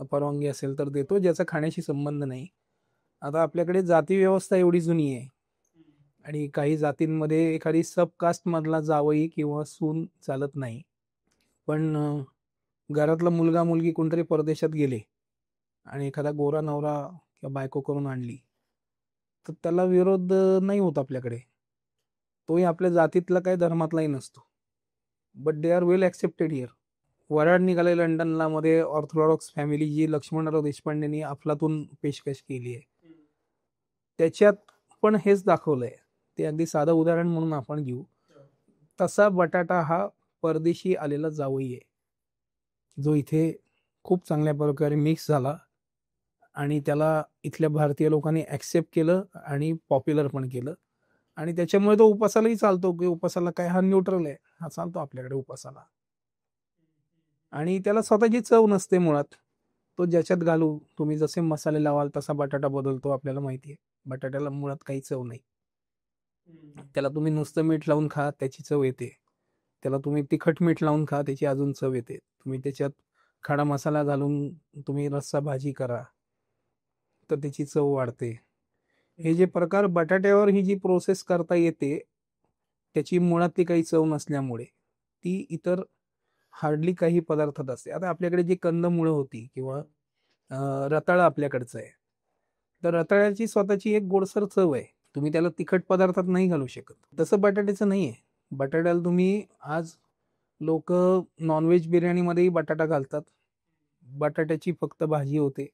परवानगी असेल तर देतो, ज्याचा खाण्याशी संबंध नाही. आता आपल्याकडे जाती व्यवस्था एवढी जुनी आहे, आणि काही जातींमध्ये एखादी सबकास्ट मधला जावई किंवा सून चालत नाही. पण घरातला मुलगा मुलगी कोणतरी परदेशात गेले आणि एखादा गोरा नवरा किंवा बायको करून आणली, तर त्याला विरोध नाही होत आपल्याकडे. तोही आपल्या जातीतला काही धर्मातलाही नसतो. But they are well accepted here. Warad निघाले लंडनला मध्ये ऑर्थोडॉक्स फॅमिली, जी लक्ष्मणराव देशपांडेंनी अफलातून पेशकश केली आहे, त्याच्यात पण हेच दाखवलंय. ते अगदी साधं उदाहरण म्हणून आपण घेऊ. तसा बटाटा हा परदेशी आलेला जावई आहे, जो इथे खूप चांगल्या प्रकारे मिक्स झाला आणि त्याला इथल्या भारतीय लोकांनी ॲक्सेप्ट केलं आणि पॉप्युलर पण केलं. आणि त्याच्यामुळे तो उपासालाही चालतो, की उपासाला काय हा न्यूट्रल आहे, हा चालतो आपल्याकडे उपासाला. आणि त्याला स्वतःची चव नसते मुळात. तो ज्याच्यात घालू, तुम्ही जसे मसाले लावाल तसा बटाटा बदलतो, आपल्याला माहिती आहे. बटाट्याला मुळात काही चव नाही. त्याला तुम्ही नुसतं मीठ लावून खा, त्याची चव येते. त्याला तुम्ही तिखट मीठ लावून खा, त्याची अजून चव येते. तुम्ही त्याच्यात खडा मसाला घालून तुम्ही रस्सा भाजी करा, तर त्याची चव वाढते. हे जे प्रकार बटाट्यावर ही जी प्रोसेस करता येते, त्याची मुळातली काही चव नसल्यामुळे ती इतर हार्डली काही पदार्थात असते. आता आपल्याकडे जी कंदमुळं होती किंवा रताळा आपल्याकडचं आहे, तर रताळ्याची स्वतःची एक गोडसर चव आहे. तुम्ही त्याला तिखट पदार्थात नाही घालू शकत. तसं बटाट्याचं नाही आहे. बटाट्याला तुम्ही आज लोक नॉनव्हेज बिर्याणीमध्येही बटाटा घालतात. बटाट्याची फक्त भाजी होते.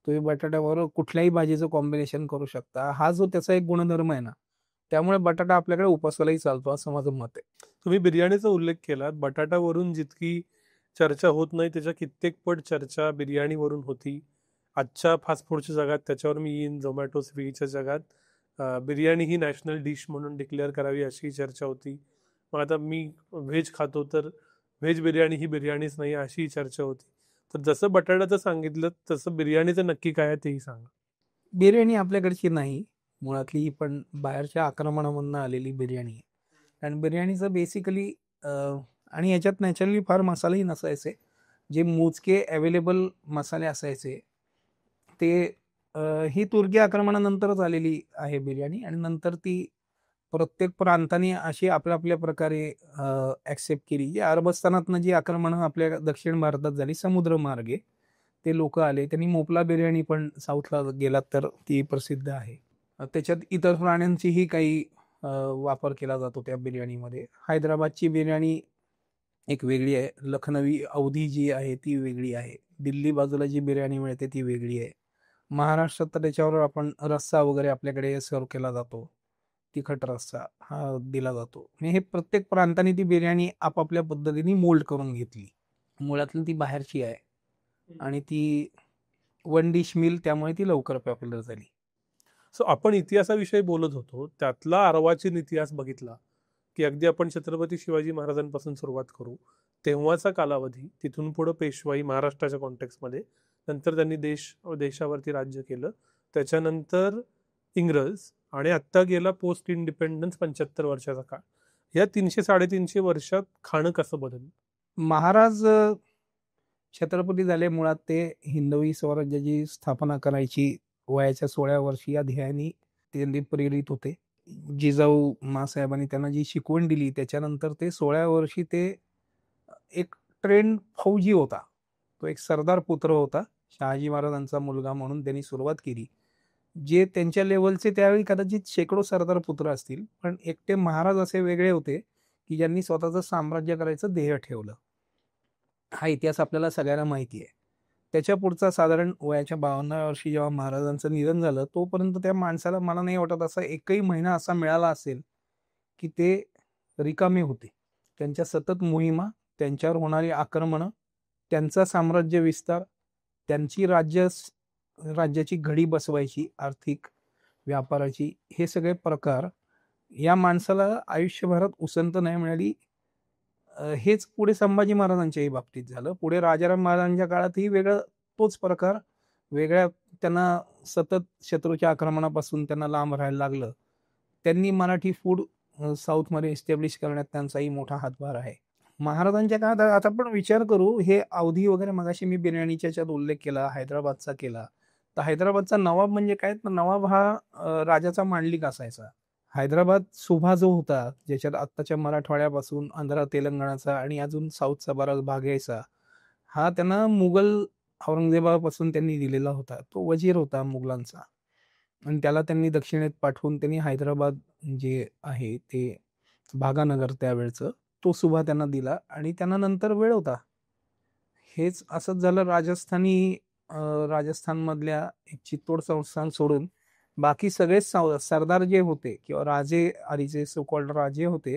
तुम्ही बटाट्याबरोबर कुठल्याही भाजीचं कॉम्बिनेशन करू शकता. हा जो त्याचा एक गुणधर्म आहे ना, त्यामुळे बटाटा आपल्याकडे उपासालाही चालतो, असं माझं मत आहे. तुम्ही बिर्याणीचा उल्लेख केला. बटाटावरून जितकी चर्चा होत नाही, त्याच्या कित्येक पट चर्चा बिर्याणीवरून होती. आजच्या फास्ट फूडच्या जगात त्याच्यावर मी येईन. झोमॅटो, स्विगीच्या जगात बिर्याणी ही नॅशनल डिश म्हणून डिक्लेअर करावी अशी चर्चा होती. मग आता मी व्हेज खातो, तर व्हेज बिर्याणी ही बिर्याणीच नाही अशी चर्चा होती. तर जसं बटाट्याचं सांगितलं, तसं बिर्याणीचं नक्की काय आहे तेही सांगा. बिर्याणी आपल्याकडची नाही मुळातली, ही पण बाहेरच्या आक्रमणामधून आलेली बिर्याणी आहे. आणि बिर्याणीचं बेसिकली आणि याच्यात नॅचरली फार मसालेही नसायचे. जे मोजके अवेलेबल मसाले असायचे ते ही तुर्की आक्रमणानंतरच आलेली आहे बिर्याणी. आणि नंतर ती प्रत्येक प्रांताने अशी आपल्या आपल्या प्रकारे ॲक्सेप्ट केली. जी अरबस्थानातनं जी आक्रमणं आपल्या दक्षिण भारतात झाली समुद्रमार्गे, ते लोक आले. त्यांनी मोपला बिर्याणी पण साऊथला गेलात तर ती प्रसिद्ध आहे. त्याच्यात इतर प्राण्यांचीही काही वापर केला जातो त्या बिर्याणीमध्ये. हैदराबादची बिर्याणी एक वेगळी आहे. लखनवी अवधी जी आहे ती वेगळी आहे. दिल्ली बाजूला जी बिर्याणी मिळते ती वेगळी आहे. महाराष्ट्रात तर त्याच्यावर आपण रस्सा वगैरे आपल्याकडे सर्व केला जातो. तिखट रस्सा हा दिला जातो. म्हणजे हे प्रत्येक प्रांताने ती बिर्याणी आपापल्या पद्धतीने मोल्ड करून घेतली. मुळातली ती बाहेरची आहे आणि ती वन डिश मिल, त्यामुळे ती लवकर पॉप्युलर झाली. सो आपण इतिहासाविषयी बोलत होतो, त्यातला अर्वाचीन इतिहास बघितला की अगदी आपण छत्रपती शिवाजी महाराजांपासून सुरुवात करू. तेव्हाचा कालावधी, तिथून पुढे पेशवाई महाराष्ट्राच्या कॉन्टेक्स्टमध्ये, नंतर त्यांनी देशावरती राज्य केलं, त्याच्यानंतर इंग्रज, आणि आत्ता गेला पोस्ट इंडिपेंडन्स 75 वर्षाचा काळ. या 300-350 वर्षात खाणं कसं बदललं? महाराज छत्रपती झाले. मुळात ते हिंदवी स्वराज्याची स्थापना करायची वयाच्या 16व्या वर्षी या ध्येयाने त्यांनी प्रेरित होते. जिजाऊ मासाहेबांनी त्यांना जी शिकवण दिली, त्याच्यानंतर ते 16व्या वर्षी ते एक ट्रेंड फौजी होता. तो एक सरदार पुत्र होता. शहाजी महाराजांचा मुलगा म्हणून त्यांनी सुरुवात केली. जे त्यांच्या लेवलचे त्यावेळी कदाचित शेकडो सरदार पुत्र असतील, पण एकटे महाराज असे वेगळे होते की ज्यांनी स्वतःचं साम्राज्य करायचं ध्येय ठेवलं. हा इतिहास आपल्याला सगळ्यांना माहिती आहे. त्याच्या पुढचा साधारण वयाच्या 52व्या वर्षी जेव्हा महाराजांचं निधन झालं, तोपर्यंत त्या माणसाला मला नाही वाटत असा एकही महिना असा मिळाला असेल की ते रिकामे होते. त्यांच्या सतत मोहिमा, त्यांच्यावर होणारी आक्रमणं, त्यांचा साम्राज्य विस्तार, त्यांची राज्याची घडी बसवायची, आर्थिक व्यापाराची, हे सगळे प्रकार या माणसाला आयुष्यभरात उसंत नाही मिळाली. हेच पुढे संभाजी महाराजांच्याही बाबतीत झालं. पुढे राजाराम महाराजांच्या काळातही तोच प्रकार वेगळ्या, त्यांना सतत शत्रूच्या आक्रमणापासून त्यांना लांब राहायला लागलं. त्यांनी मराठी फूड साऊथमध्ये इस्टॅब्लिश करण्यात त्यांचाही मोठा हातभार आहे. महाराजांच्या काळात आता आपण विचार करू, हे अवधी वगैरे मगाशी मी बिर्याणीच्या याच्यात उल्लेख केला, हैदराबादचा केला, तर हैदराबादचा नवाब म्हणजे काय, तर नवाब हा राजाचा मांडलिक असायचा. हैदराबाद सुभा जो होता, ज्याच्यात आत्ताच्या मराठवाड्यापासून आंध्र तेलंगणाचा आणि अजून साऊथचा बराच भाग यायचा, हा त्यांना मुघल औरंगजेबापासून त्यांनी दिलेला होता. तो वजीर होता मुघलांचा आणि त्याला त्यांनी दक्षिणेत पाठवून त्यांनी हैदराबाद जे आहे ते भागानगर त्यावेळचं तो सुभा त्यांना दिला आणि त्यांना नंतर वेळ होता. हेच असंच झालं राजस्थानमधल्या एक चित्तोड संस्थान सोडून बाकी सगळे सरदार जे होते किंवा राजे आधीचे सो कॉल्ड राजे होते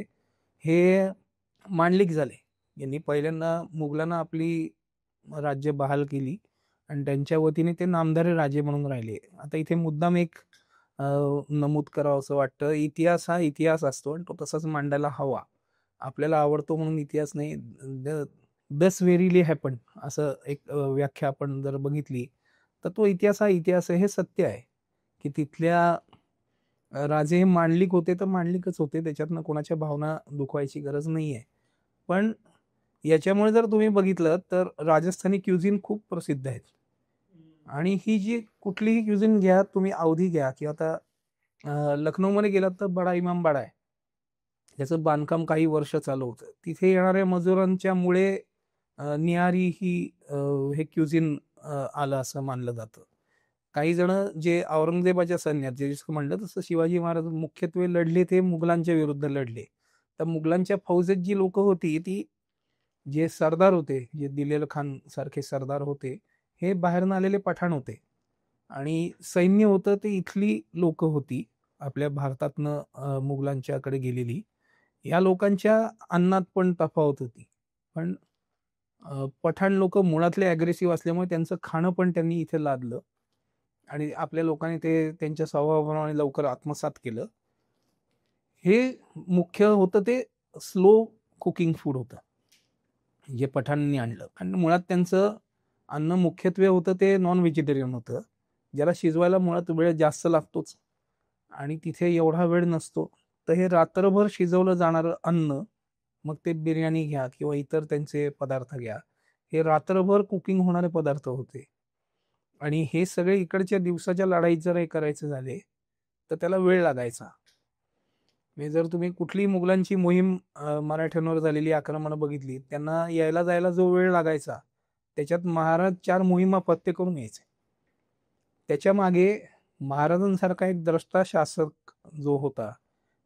हे मांडलिक झाले. यांनी पहिल्यांदा मुघलांना आपली राज्य बहाल केली आणि त्यांच्या वतीने ते नामधारी राजे म्हणून राहिले. आता इथे मुद्दाम एक नमूद करावं असं वाटतं, इतिहास हा इतिहास असतो आणि तो तसाच मांडायला हवा. आपल्याला आवडतो म्हणून इतिहास नाही. दस व्हेरीली हॅपन असं एक व्याख्या आपण जर बघितली तर तो इतिहास हा इतिहास आहे. हे सत्य आहे की तिथल्या राजे हे मांडलिक होते तर मांडलिकच होते. त्याच्यातनं कोणाच्या भावना दुखवायची गरज नाही आहे. पण याच्यामुळे जर तुम्ही बघितलं तर राजस्थानी क्युझिन खूप प्रसिद्ध आहेत आणि ही जी कुठलीही क्युझिन घ्या तुम्ही, अवधी घ्या किंवा आता लखनौमध्ये गेलात तर बडा इमाम बाडा आहे. त्याचं बांधकाम काही वर्ष चालू होतं. तिथे येणाऱ्या मजुरांच्या मुळे निहारी ही हे क्युझिन आलं असं मानलं जातं. काही जण जे औरंगजेबाच्या सैन्यात जे जसं म्हणलं तसं शिवाजी महाराज मुख्यत्वे लढले ते मुघलांच्या विरुद्ध लढले. तर मुघलांच्या फौजेत जी लोक होती ती जे सरदार होते, जे दिलेल खान सारखे सरदार होते, हे बाहेरनं आलेले पठाण होते आणि सैन्य होतं ते इथली लोक होती आपल्या भारतातनं मुघलांच्याकडे गेलेली. या लोकांच्या अन्नात पण तफावत होती. पण पठाण लोक मुळातले अग्रेसिव्ह असल्यामुळे त्यांचं खाणं पण त्यांनी इथे लादलं आणि आपल्या लोकांनी ते त्यांच्या स्वभावाप्रमाणे लवकर आत्मसात केलं. हे मुख्य होतं ते स्लो कुकिंग फूड होतं जे पठाणांनी आणलं आणि मुळात त्यांचं अन्न मुख्यत्वे होतं ते नॉन व्हेजिटेरियन होतं, ज्याला शिजवायला मुळात वेळ जास्त लागतोच आणि तिथे एवढा वेळ नसतो. तर हे रात्रभर शिजवलं जाणारं अन्न, मग ते बिर्याणी घ्या किंवा इतर त्यांचे पदार्थ घ्या, हे रात्रभर कुकिंग होणारे पदार्थ होते आणि हे सगळे इकडच्या दिवसाच्या लढाईत जर हे करायचे झाले तर त्याला वेळ लागायचा. म्हणजे जर तुम्ही कुठली मुघलांची मोहीम मराठ्यांवर झालेली आक्रमणं बघितली, त्यांना यायला जायला जो वेळ लागायचा त्याच्यात महाराज 4 मोहिमा पत्ते करून यायचे. त्याच्या मागे महाराजांसारखा एक द्रष्टा शासक जो होता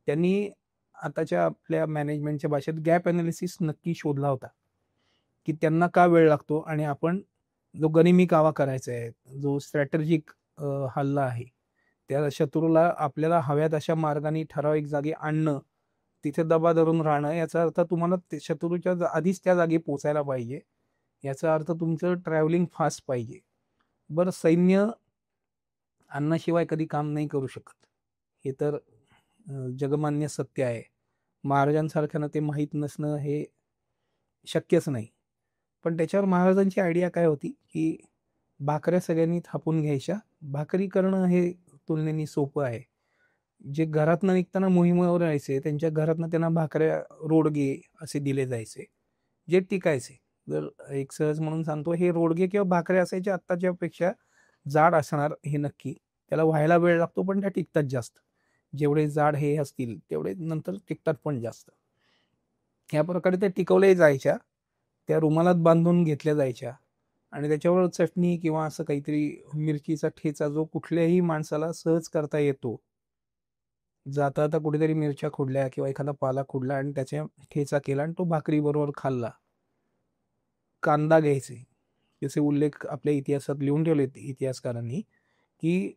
त्यांनी आताच्या आपल्या मॅनेजमेंटच्या भाषेत गॅप अनालिसिस नक्की शोधला होता की त्यांना का वेळ लागतो आणि आपण जो गनिमी कावा करायचा आहे, जो स्ट्रॅटेजिक हल्ला आहे, त्या शत्रूला आपल्याला हव्यात अशा मार्गाने ठराविक जागी आणणं, तिथे दबा धरून राहणं, याचा अर्थ तुम्हाला शत्रूच्या आधीच त्या जागी पोचायला पाहिजे. याचा अर्थ तुमचं ट्रॅव्हलिंग फास्ट पाहिजे. बरं, सैन्य अन्नाशिवाय कधी काम नाही करू शकत, हे तर जगमान्य सत्य आहे. महाराजांसारख्यानं ते माहीत नसणं हे शक्यच नाही. पण त्याच्यावर महाराजांची आयडिया काय होती की भाकऱ्या सगळ्यांनी थापून घ्यायच्या. भाकरी करणं हे तुलनेने सोपं आहे. जे घरातनं निघताना मोहिमेवर यायचे त्यांच्या घरातनं त्यांना भाकऱ्या रोडगे असे दिले जायचे जे टिकायचे. जर एक सहज म्हणून सांगतो, हे रोडगे किंवा भाकऱ्या असायच्या आत्ताच्या पेक्षा जाड असणार हे नक्की. त्याला व्हायला वेळ लागतो पण त्या टिकतात जास्त. जेवढे जाड हे असतील तेवढे नंतर टिकतात पण जास्त. ह्या प्रकारे त्या टिकवल्या जायच्या, त्या रुमालात बांधून घेतल्या जायच्या आणि त्याच्यावर चटणी किंवा असं काहीतरी मिरचीचा ठेचा जो कुठल्याही माणसाला सहज करता येतो. जाता आता कुठेतरी मिरच्या खोडल्या किंवा एखादा पाला खोडला आणि त्याचा ठेचा केला आणि तो भाकरी बरोबर खाल्ला. कांदा घ्यायचे, जसे उल्लेख आपल्या इतिहासात लिहून ठेवले इतिहासकारांनी की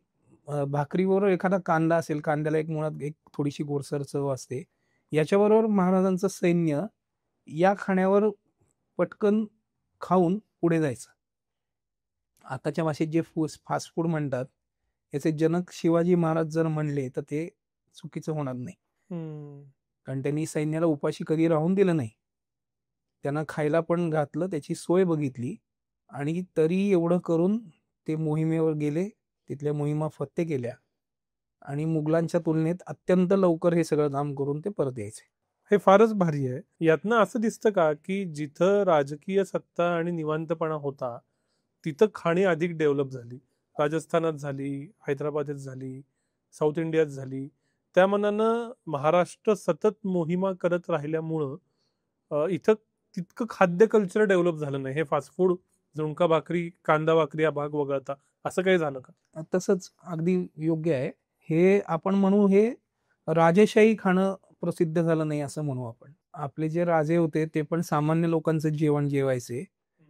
भाकरीबरोबर एखादा कांदा असेल, कांद्याला एक मुळात एक थोडीशी गोडसर चव असते. याच्याबरोबर महाराजांचं सैन्य या खाण्यावर पटकन खाऊन पुढे जायचं. आताच्या भाषेत जे फास्ट फूड म्हणतात, याचे जनक शिवाजी महाराज जर म्हणले तर ते चुकीचं होणार नाही. कारण त्यांनी सैन्याला उपाशी कधी राहून दिलं नाही. त्यांना खायला पण घातलं, त्याची सोय बघितली आणि तरी एवढं करून ते मोहिमेवर गेले, तिथल्या मोहिमा फत्ते केल्या आणि मुघलांच्या तुलनेत अत्यंत लवकर हे सगळं काम करून ते परत यायचे. हे फारच भारी आहे. यातनं असं दिसतं का की जिथं राजकीय सत्ता आणि निवांतपणा होता तिथं खाणी अधिक डेव्हलप झाली. राजस्थानात झाली, हैदराबादेत झाली, साऊथ इंडियात झाली. त्या मनानं महाराष्ट्र सतत मोहिमा करत राहिल्यामुळं इथं तितकं खाद्य कल्चर डेव्हलप झालं नाही. हे फास्ट फूड, झुणका भाकरी, कांदा भाकरी हा भाग वगळता असं काही झालं का? तसंच अगदी योग्य आहे. हे आपण म्हणू, हे राजेशाही खाणं प्रसिद्ध झालं नाही असं म्हणू आपण. आपले जे राजे होते ते पण सामान्य लोकांचं जेवण जेवायचे.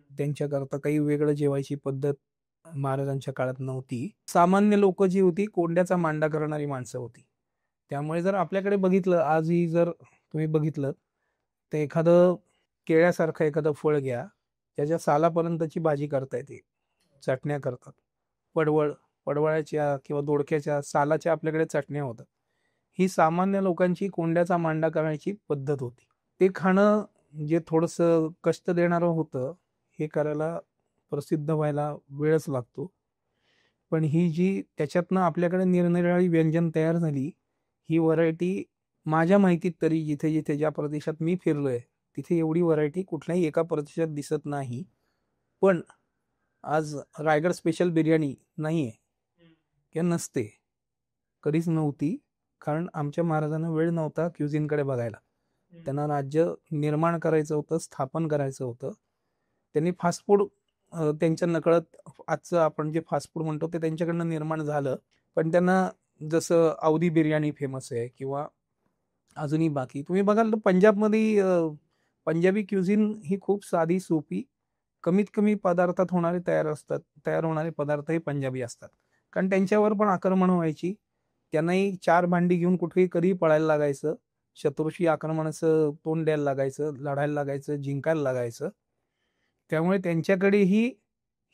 त्यांच्याकरता काही वेगळं जेवायची पद्धत महाराजांच्या काळात नव्हती. सामान्य लोक जी होती, कोंड्याचा मांडा करणारी माणसं होती. त्यामुळे जर आपल्याकडे बघितलं, आजही जर तुम्ही बघितलं, तर एखादं केळ्यासारखं एखादं फळ घ्या, त्याच्या सालापर्यंतची भाजी करता येते, चटण्या करतात. पडवळाच्या किंवा दोडक्याच्या सालाच्या आपल्याकडे चटण्या होतात. ही सामान्य लोकांची कोंड्याचा मांडा करण्याची पद्धत होती. ते खाणं जे थोडंसं कष्ट देणारं होतं, हे करायला प्रसिद्ध व्हायला वेळच लागतो. पण ही जी त्याच्यातनं आपल्याकडे निरनिराळी व्यंजन तयार झाली, ही व्हरायटी माझ्या माहितीत तरी जिथे जिथे ज्या प्रदेशात मी फिरलोय, तिथे एवढी व्हरायटी कुठल्याही एका प्रदेशात दिसत नाही. पण आज रायगड स्पेशल बिर्याणी नाहीये किंवा नसते, कधीच नव्हती. कारण आमच्या महाराजांना वेळ नव्हता क्युझिनकडे बघायला. त्यांना राज्य निर्माण करायचं होतं, स्थापन करायचं होतं. त्यांनी फास्ट फूड त्यांच्या नकळत आजचं आपण जे फास्ट फूड म्हणतो ते त्यांच्याकडनं निर्माण झालं. पण त्यांना जसं अवधी बिर्याणी फेमस आहे किंवा अजूनही बाकी तुम्ही बघाल तर पंजाबमध्ये पंजाबी क्युझिन ही खूप साधी सोपी, कमीत कमी पदार्थात तयार होणारे पदार्थ हे पंजाबी असतात. कारण त्यांच्यावर पण आक्रमण व्हायची. त्यांनाही 4 भांडी घेऊन कुठेही कधीही पळायला लागायचं. शत्रूशी आक्रमणाचं तोंड द्यायला लागायचं, लढायला लागायचं, जिंकायला लागायचं. त्यामुळे त्यांच्याकडेही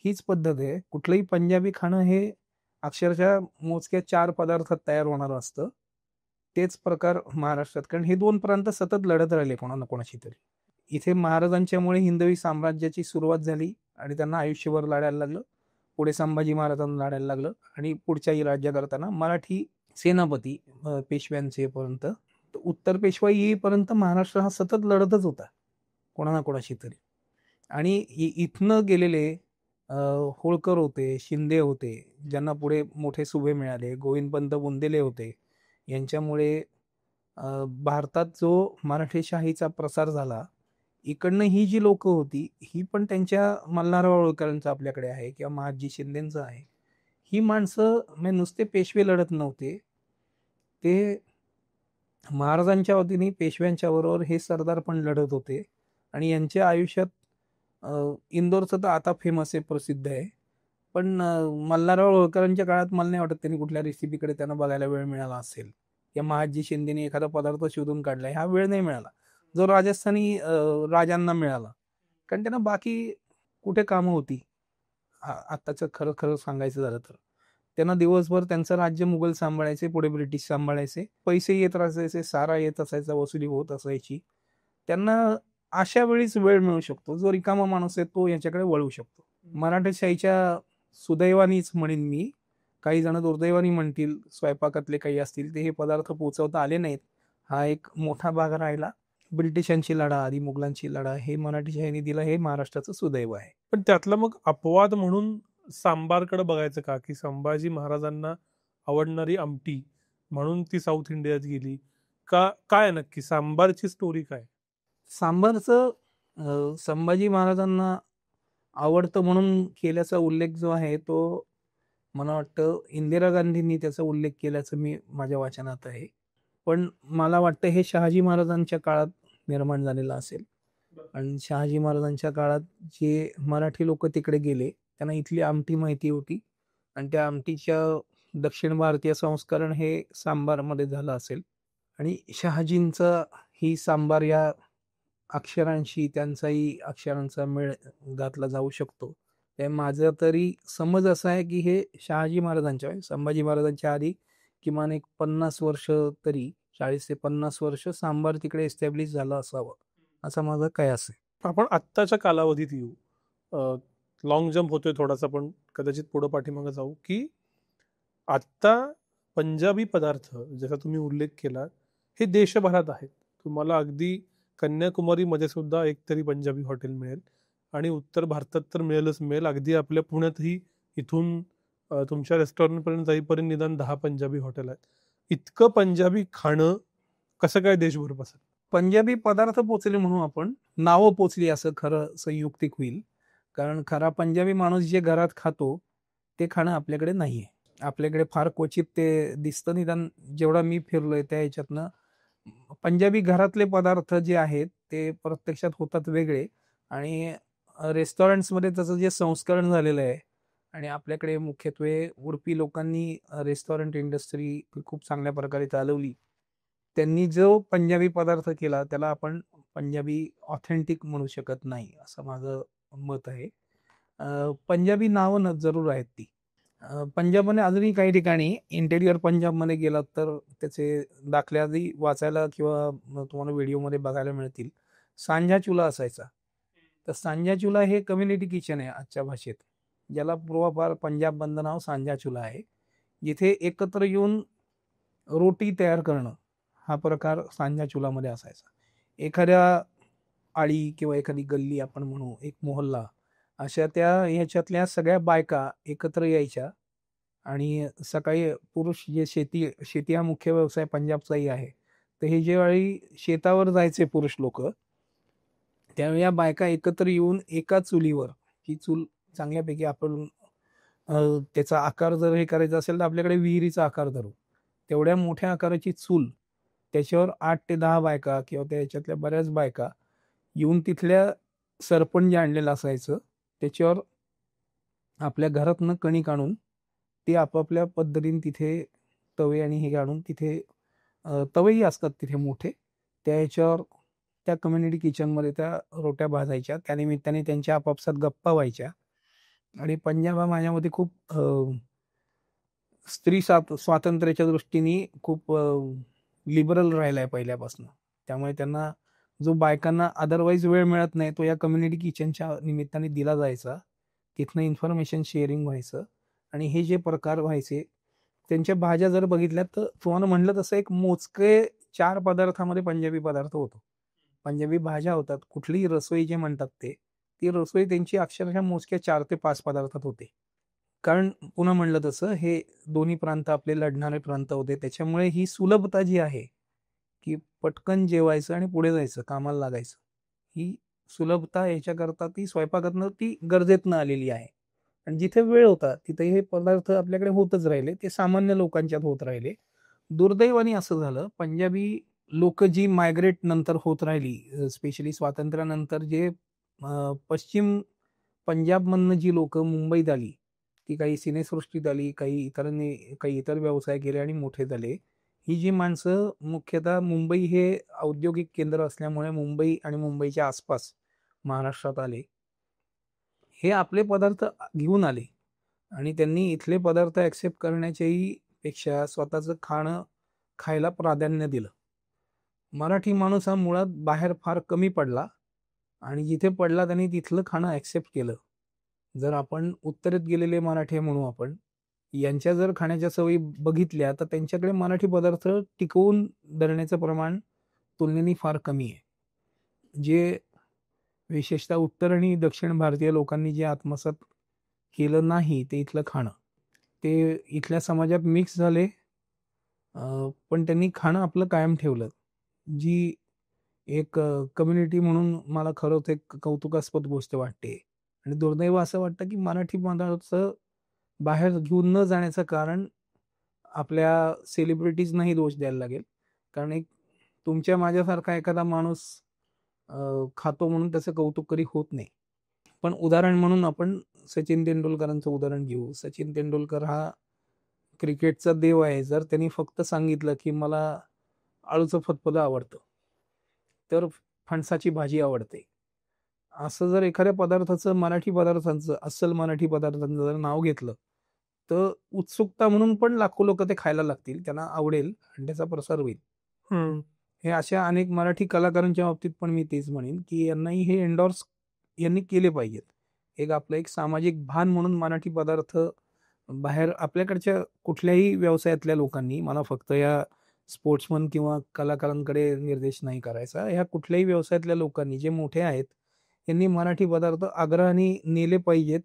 हीच पद्धत आहे. कुठलंही पंजाबी खाणं हे अक्षरशः मोजक्या 4 पदार्थात तयार होणारं असतं. तेच प्रकार महाराष्ट्रात, कारण हे 2 प्रांत सतत लढत राहिले कोणा ना कोणाशी तरी. इथे महाराजांच्यामुळे हिंदवी साम्राज्याची सुरुवात झाली आणि त्यांना आयुष्यभर लढायला लागलं. पुढे संभाजी महाराजांना लढायला लागलं आणि पुढच्याही राज्य करताना मराठी सेनापती पेशव्यांचे पर्यंत, उत्तर पेशवाई येईपर्यंत महाराष्ट्र हा सतत लढतच होता कोणा ना कोणाशी तरी. आणि इथनं गेलेले होळकर होते, शिंदे होते, ज्यांना पुढे मोठे सुभे मिळाले, गोविंदपंत बुंदेले होते. यांच्यामुळे भारतात जो मराठेशाहीचा प्रसार झाला, इकडनं ही जी लोक होती, ही पण त्यांच्या मल्हारराव होळकरांचं आपल्याकडे आहे किंवा महादजी शिंदेचं आहे. ही माणसं म्हणजे नुसते पेशवे लढत नव्हते, ते महाराजांच्या वतीने पेशव्यांच्या बरोबर हे सरदार पण लढत होते. आणि यांच्या आयुष्यात इंदोरचं तर आता फेमस आहे, प्रसिद्ध आहे. पण मल्हारराव होळकरांच्या काळात मला नाही वाटत त्यांनी कुठल्या रेसिपीकडे त्यांना बघायला वेळ मिळाला असेल. या महादजी शिंदेने एखादा पदार्थ शोधून काढलाय, हा वेळ नाही मिळाला जो राजस्थानी राजांना मिळाला. कारण त्यांना बाकी कुठे कामं होती. आत्ताचं खरं खरं सांगायचं झालं तर त्यांना दिवसभर त्यांचं राज्य मुघल सांभाळायचे, पुढे ब्रिटिश सांभाळायचे, पैसे येत असायचे, सारा येत असायचा, वसुली होत असायची. त्यांना अशा वेळीच वेळ मिळू शकतो, जो रिकामा माणूस आहे तो याच्याकडे वळू शकतो. मराठेशाहीच्या सुदैवानीच म्हणेन मी, काही जण दुर्दैवानी म्हणतील, स्वयंपाकातले काही असतील ते, हे पदार्थ पोचवता आले नाहीत. हा एक मोठा भाग राहिला. ब्रिटिशांची लढा, आधी मुघलांची लढा, हे मराठेशाहीने दिलं, हे महाराष्ट्राचं सुदैव आहे. पण त्यातला मग अपवाद म्हणून सांबारकडे बघायचं का, की संभाजी महाराजांना आवडणारी आमटी म्हणून ती साऊथ इंडियात गेली का? काय नक्की सांबारची स्टोरी काय? सांबारचं संभाजी महाराजांना आवडतं म्हणून केल्याचा उल्लेख जो आहे तो मला वाटतं इंदिरा गांधींनी त्याचा उल्लेख केल्याचं मी माझ्या वाचनात आहे. पण मला वाटतं हे शहाजी महाराजांच्या काळात निर्माण झालेलं असेल. आणि शहाजी महाराजांच्या काळात जे मराठी लोक तिकडे गेले, त्यांना इथली आमटी माहिती होती आणि त्या आमटीच्या दक्षिण भारतीय संस्करण हे सांबारमध्ये झालं असेल. आणि शहाजींचा ही सांबार या अक्षरांशी, त्यांचाही अक्षरांचा मेळ घातला जाऊ शकतो. ते माझं तरी समज असा आहे की हे शहाजी महाराजांच्या, संभाजी महाराजांच्या आधी किमान एक 50 वर्ष तरी, 40 ते 50 वर्ष सांबार तिकडे एस्टॅब्लिश झालं असावं, असा माझा कयास आहे. आपण आत्ताच्या कालावधीत येऊ. लॉंग जम्प होतोय थोडासा, पण कदाचित पुढं पाठीमागं जाऊ, की आत्ता पंजाबी पदार्थ जसा तुम्ही उल्लेख केला हे देशभरात आहेत. तुम्हाला अगदी कन्याकुमारीमध्ये सुद्धा एकतरी पंजाबी हॉटेल मिळेल आणि उत्तर भारतात तर मिळेलच मिळेल. अगदी आपल्या पुण्यातही इथून तुमच्या रेस्टॉरंटपर्यंत जाईपर्यंत निदान 10 पंजाबी हॉटेल आहेत. इतकं पंजाबी खाणं कसं काय देशभर पसरलं? पंजाबी पदार्थ पोचले म्हणून आपण नावं पोचली असं खरं संयुक्तिक होईल. कारण खरा पंजाबी माणूस जे घरात खातो ते खाणं आपल्याकडे नाहीये. आपल्याकडे फार क्वचित ते दिसतं. निदान जेवढा मी फिरलोय त्या ह्याच्यातनं पंजाबी घरातले पदार्थ जे आहेत ते प्रत्यक्षात होतात वेगळे आणि रेस्टॉरंट्समध्ये त्याचं जे संस्करण झालेलं आहे आणि आपल्याकडे मुख्यत्वे उडपी लोकांनी रेस्टॉरंट इंडस्ट्री खूप चांगल्या प्रकारे चालवली. त्यांनी जो पंजाबी पदार्थ केला त्याला आपण पंजाबी ऑथेंटिक म्हणू शकत नाही असं माझं मत आहे. पंजाबी नावं जरूर आहेत ती. पंजाबमध्ये अजूनही काही ठिकाणी इंटेरियर पंजाबमध्ये गेलात तर त्याचे दाखले आधी वाचायला किंवा तुम्हाला व्हिडिओमध्ये बघायला मिळतील. सांजा चुला असायचा. तर सांजा चुला हे कम्युनिटी किचन आहे आजच्या भाषेत, ज्याला पूर्वापार पंजाबमधलं नाव सांजा चुला आहे. जिथे एकत्र येऊन रोटी तयार करणं हा प्रकार सांजा चुलामध्ये असायचा. एखाद्या आळी किंवा एखादी गल्ली आपण म्हणू, एक मोहल्ला, अशा त्या ह्याच्यातल्या सगळ्या बायका एकत्र यायच्या आणि सकाळी पुरुष जे शेती हा मुख्य व्यवसाय पंजाबचाही आहे. तर हे ज्यावेळी शेतावर जायचे पुरुष लोक, त्यावेळी या बायका एकत्र येऊन एका चुलीवर, ही चूल चांगल्यापैकी आपण त्याचा आकार जर हे करायचा असेल तर आपल्याकडे विहिरीचा आकार धरू, तेवढ्या मोठ्या आकाराची चूल, त्याच्यावर 8 ते 10 बायका किंवा त्याच्यातल्या बऱ्याच बायका येऊन तिथल्या सरपण जे आणलेलं असायचं त्याच्यावर आपल्या घरातनं कणिक आणून ते आपापल्या पद्धतीने तिथे तवे आणि हे आणून तिथे तवेही असतात तिथे मोठे, त्या ह्याच्यावर त्या कम्युनिटी किचनमध्ये त्या रोट्या भाजायच्या. त्यानिमित्ताने त्यांच्या आपापसात गप्पा व्हायच्या. आणि पंजाब हा माझ्यामध्ये खूप स्त्री स्वातंत्र्याच्या दृष्टीने खूप लिबरल राहिला आहे पहिल्यापासून. त्यामुळे त्यांना जो बायकांना अदरवाईज वेळ मिळत नाही तो या कम्युनिटी किचनच्या निमित्ताने दिला जायचा. तिथनं इन्फॉर्मेशन शेअरिंग व्हायचं आणि हे जे प्रकार व्हायचे त्यांच्या भाज्या जर बघितल्यात तर तुम्हाला म्हणलं तसं एक मोजके 4 पदार्थामध्ये पंजाबी पदार्थ होतो. पंजाबी भाज्या होतात. कुठलीही रसोई जे म्हणतात ती रसोई त्यांची अक्षरशः मोजक्या 4 ते 5 पदार्थात होते. कारण पुन्हा म्हणलं तसं हे दोन्ही प्रांत आपले लढणारे प्रांत होते. त्याच्यामुळे ही सुलभता जी आहे की पटकन जेवायचं आणि पुढे जायचं, कामाला लागायचं, ही सुलभता याच्याकरता ती स्वयंपाकातनं ती गरजेतनं आलेली आहे. आणि जिथे वेळ होता तिथे हे पदार्थ आपल्याकडे होतच राहिले, ते सामान्य लोकांच्यात होत राहिले. दुर्दैवाने असं झालं, पंजाबी लोक जी मायग्रेट नंतर होत राहिली, स्पेशली स्वातंत्र्यानंतर जे पश्चिम पंजाबमधनं जी लोक मुंबईत आली, ती काही सिनेसृष्टीत आली, काही इतर व्यवसाय केले आणि मोठे झाले. ही जी माणसं मुख्यतः मुंबई हे औद्योगिक केंद्र असल्यामुळे मुंबई आणि मुंबईच्या आसपास महाराष्ट्रात आले. हे आपले पदार्थ घेऊन आले आणि त्यांनी इथले पदार्थ ॲक्सेप्ट करण्याच्याही पेक्षा स्वतःचं खाणं खायला प्राधान्य दिलं. मराठी माणूस हा मुळात बाहेर फार कमी पडला आणि जिथे पडला त्यांनी तिथलं खाणं ॲक्सेप्ट केलं. जर आपण उत्तरेत गेलेले मराठी म्हणू आपण, यांच्या जर खाण्याच्या सवयी बघितल्या तर त्यांच्याकडे मराठी पदार्थ टिकवून धरण्याचं प्रमाण तुलनेने फार कमी आहे. जे विशेषतः उत्तर आणि दक्षिण भारतीय लोकांनी जे आत्मसात केलं नाही ते इथलं खाणं, ते इथल्या समाजात मिक्स झाले, पण त्यांनी खाणं आपलं कायम ठेवलं. जी एक कम्युनिटी म्हणून मला खरंच एक कौतुकास्पद गोष्ट वाटते. आणि दुर्दैव असं वाटतं की मराठी पदार्थ बाहेर घेऊन न जाण्याचं कारण आपल्या सेलिब्रिटीजनाही दोष द्यायला लागेल. कारण एक तुमच्या माझ्यासारखा एखादा माणूस खातो म्हणून त्याचं कौतुक कधी होत नाही. पण उदाहरण म्हणून आपण सचिन तेंडुलकरांचं उदाहरण घेऊ. सचिन तेंडुलकर हा क्रिकेटचा देव आहे. जर त्यांनी फक्त सांगितलं की मला आळूचं फतफदं आवडतं, तर फणसाची भाजी आवडते, असं जर एखाद्या पदार्थाचं, मराठी पदार्थांचं, अस्सल मराठी पदार्थांचं जर नाव घेतलं तर उत्सुकता म्हणून पण लाखो लोक ते खायला लागतील, त्यांना आवडेल आणि त्याचा प्रसार होईल. हे अशा अनेक मराठी कलाकारांच्या बाबतीत पण मी तेच म्हणेन की यांनाही हे एंडोर्स यांनी केले पाहिजेत. एक सामाजिक भान म्हणून मराठी पदार्थ बाहेर आपल्याकडच्या कुठल्याही व्यवसायातल्या लोकांनी, मला फक्त या स्पोर्ट्समन किंवा कलाकारांकडे निर्देश नाही करायचा, ह्या कुठल्याही व्यवसायातल्या लोकांनी जे मोठे आहेत यांनी मराठी पदार्थ आग्रहाने नेले पाहिजेत,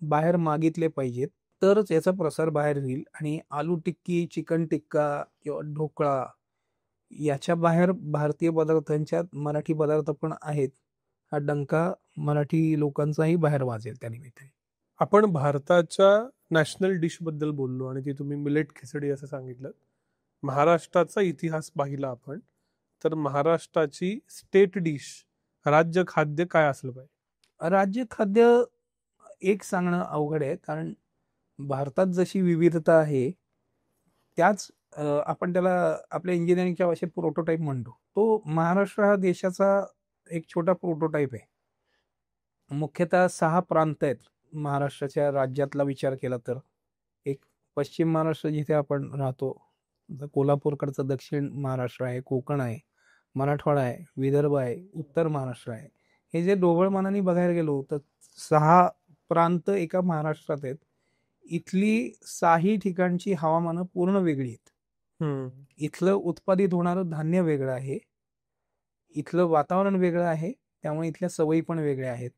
बाहेर मागितले पाहिजेत, तरच याचा प्रसार बाहेर होईल. आणि आलू टिक्की, चिकन टिक्का किंवा ढोकळा याच्या बाहेर भारतीय पदार्थांच्यात मराठी पदार्थ पण आहेत, हा डंका मराठी लोकांचाही बाहेर वाजेल त्या निमित्ताने. आपण भारताच्या नॅशनल डिश बद्दल बोललो आणि ती तुम्ही मिलेट खिचडी असं सांगितलं. महाराष्ट्राचा इतिहास पाहिला आपण तर महाराष्ट्राची स्टेट डिश, राज्य खाद्य काय असलं पाहिजे? राज्य खाद्य एक सांगणं अवघड आहे, कारण भारतात जशी विविधता आहे त्याच आपण त्याला आपल्या इंजिनिअरिंगच्या भाषेत प्रोटोटाईप म्हणतो. तो महाराष्ट्र हा देशाचा एक छोटा प्रोटोटाईप आहे. मुख्यतः 6 प्रांत आहेत महाराष्ट्राच्या राज्यातला विचार केला तर. एक पश्चिम महाराष्ट्र जिथे आपण राहतो, कोल्हापूरकडचं दक्षिण महाराष्ट्र आहे, कोकण आहे, मराठवाडा आहे, विदर्भ आहे, उत्तर महाराष्ट्र आहे. हे जे ढोबळमानाने बघायला गेलो तर 6 प्रांत एका महाराष्ट्रात आहेत. इथली 6ही ठिकाणची हवामानं पूर्ण वेगळी आहेत. इथलं उत्पादित होणारं धान्य वेगळं आहे, इथलं वातावरण वेगळं आहे, त्यामुळे इथल्या सवयी पण वेगळ्या आहेत.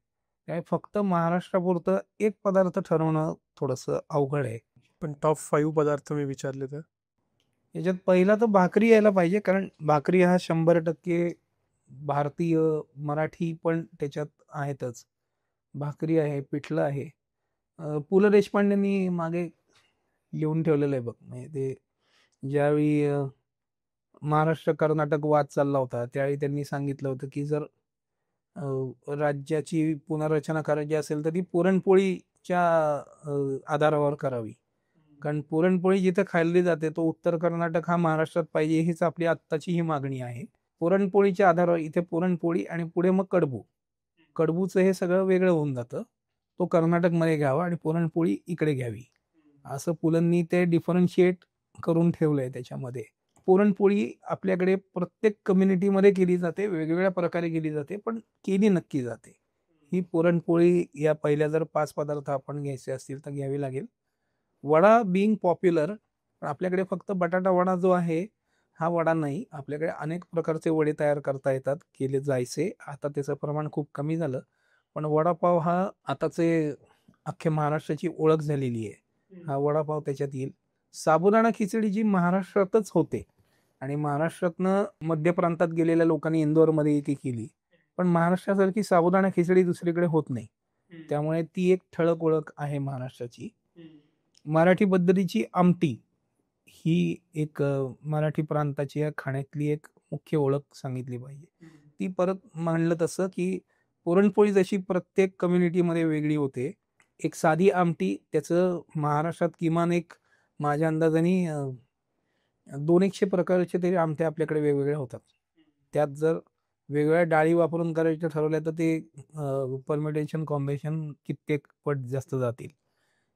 त्यामुळे फक्त महाराष्ट्रापुरतं एक पदार्थ ठरवणं थोडंसं अवघड आहे. पण टॉप 5 पदार्थ मी विचारले तर याच्यात पहिला तर भाकरी यायला पाहिजे, कारण भाकरी हा 100% भारतीय, मराठी पण त्याच्यात आहेतच. भाकरी आहे, पिठलं आहे. पु ल देशपांडेंनी मागे लिहून ठेवलेलं आहे बघ, म्हणजे ते ज्यावेळी महाराष्ट्र कर्नाटक वाद चालला होता त्यावेळी त्यांनी सांगितलं होतं की जर राज्याची पुनर्रचना करायची असेल तर ती पुरणपोळीच्या आधारावर करावी, कारण पुरणपोळी जिथे खाल्ली जाते तो उत्तर कर्नाटक हा महाराष्ट्रात पाहिजे, हीच आपली आत्ताची ही मागणी आहे. पुरणपोळीच्या आधारावर इथे पुरणपोळी आणि पुढे मग कडबूचं हे सगळं वेगळं होऊन जातं. तो कर्नाटकमध्ये घ्यावा आणि पुरणपोळी इकडे घ्यावी, असं पुलंनी ते डिफरन्शिएट करून ठेवलंय त्याच्यामध्ये. पुरणपोळी आपल्याकडे प्रत्येक कम्युनिटीमध्ये केली जाते, वेगवेगळ्या प्रकारे केली जाते, पण केली नक्की जाते. ही पुरणपोळी या पहिल्या जर 5 पदार्थ आपण घ्यायचे असतील तर घ्यावी लागेल. वडा बिंग पॉप्युलर, पण आपल्याकडे फक्त बटाटा वडा जो आहे हा वडा नाही, आपल्याकडे अनेक प्रकारचे वडे तयार करता येतात, केले जायचे. आता त्याचं प्रमाण खूप कमी झालं, पण वडापाव हा आताचे अख्ख्या महाराष्ट्राची ओळख झालेली आहे. हा वडापाव त्याच्यात येईल. साबुदाणा खिचडी जी महाराष्ट्रातच होते आणि महाराष्ट्रातनं मध्य प्रांतात गेलेल्या लोकांनी इंदोरमध्ये ती केली, पण महाराष्ट्रासारखी साबुदाणा खिचडी दुसरीकडे होत नाही, त्यामुळे ती एक ठळक ओळख आहे महाराष्ट्राची. मराठी पद्धतीची आमटी ही एक मराठी प्रांताची या खाण्यातली एक मुख्य ओळख सांगितली पाहिजे. ती परत म्हणलं तसं की पुरणपोळी जशी प्रत्येक कम्युनिटीमध्ये वेगळी होते, एक साधी आमटी त्याचं महाराष्ट्रात किमान एक माझ्या अंदाजाने 200 प्रकारचे तरी आमट्या आपल्याकडे वेगवेगळ्या होतात. त्यात जर वेगवेगळ्या डाळी वापरून करायचं ठरवल्या तर ते परमिटेशन कॉम्बिनेशन कित्येक पट जास्त जातील.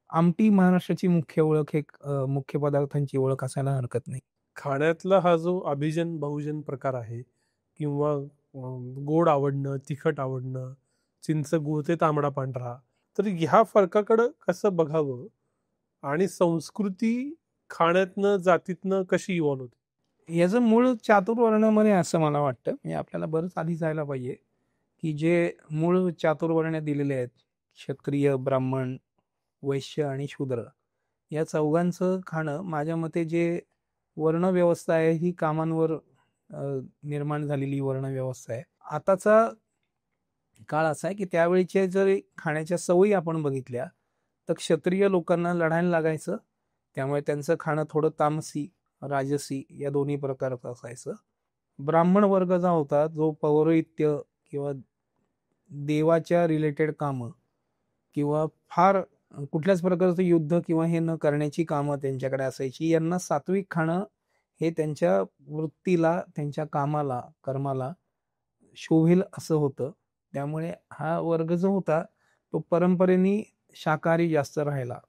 आमटी महाराष्ट्राची मुख्य ओळख, एक मुख्य पदार्थांची ओळख असायला हरकत नाही. खाण्यातला हा जो अभिजन बहुजन प्रकार आहे, किंवा गोड आवडणं, तिखट आवडणं, चिंच गुळ ते तांबडा पांढरा, तर ह्या फरकाकडं कसं बघावं आणि संस्कृती खाण्यातनं जातीतनं कशी इव्हॉल्व्ह होते? याचं मूळ चातुर्वर्ण्यामध्ये असं मला वाटतं. म्हणजे आपल्याला बरंच आधी जायला पाहिजे की जे मूळ चातुर्वर्ण्य दिलेले आहेत, क्षत्रिय, ब्राह्मण, वैश्य आणि शूद्र, या चौघांचं खाणं माझ्या मते जे वर्णव्यवस्था आहे ही कामांवर निर्माण झालेली वर्णव्यवस्था आहे. आताचा काळ असा आहे की त्यावेळीचे जर खाण्याच्या सवयी आपण बघितल्या तर क्षत्रिय लोकांना लढायला लागायचं, त्यामुळे त्यांचं खाणं थोडं तामसी, राजसी या दोन्ही प्रकारचं असायचं. ब्राह्मण वर्ग जो होता, जो पौरोहित्य किंवा देवाच्या रिलेटेड कामं किंवा फार कुठल्याच प्रकारचं युद्ध किंवा हे न करण्याची कामं त्यांच्याकडे असायची. यांना सात्विक खाणं हे त्यांच्या वृत्तीला, त्यांच्या कामाला, कर्माला शोभेल असं होतं. त्यामुळे हा वर्ग जो होता तो परंपरेने शाकाहारी जास्त राहिला.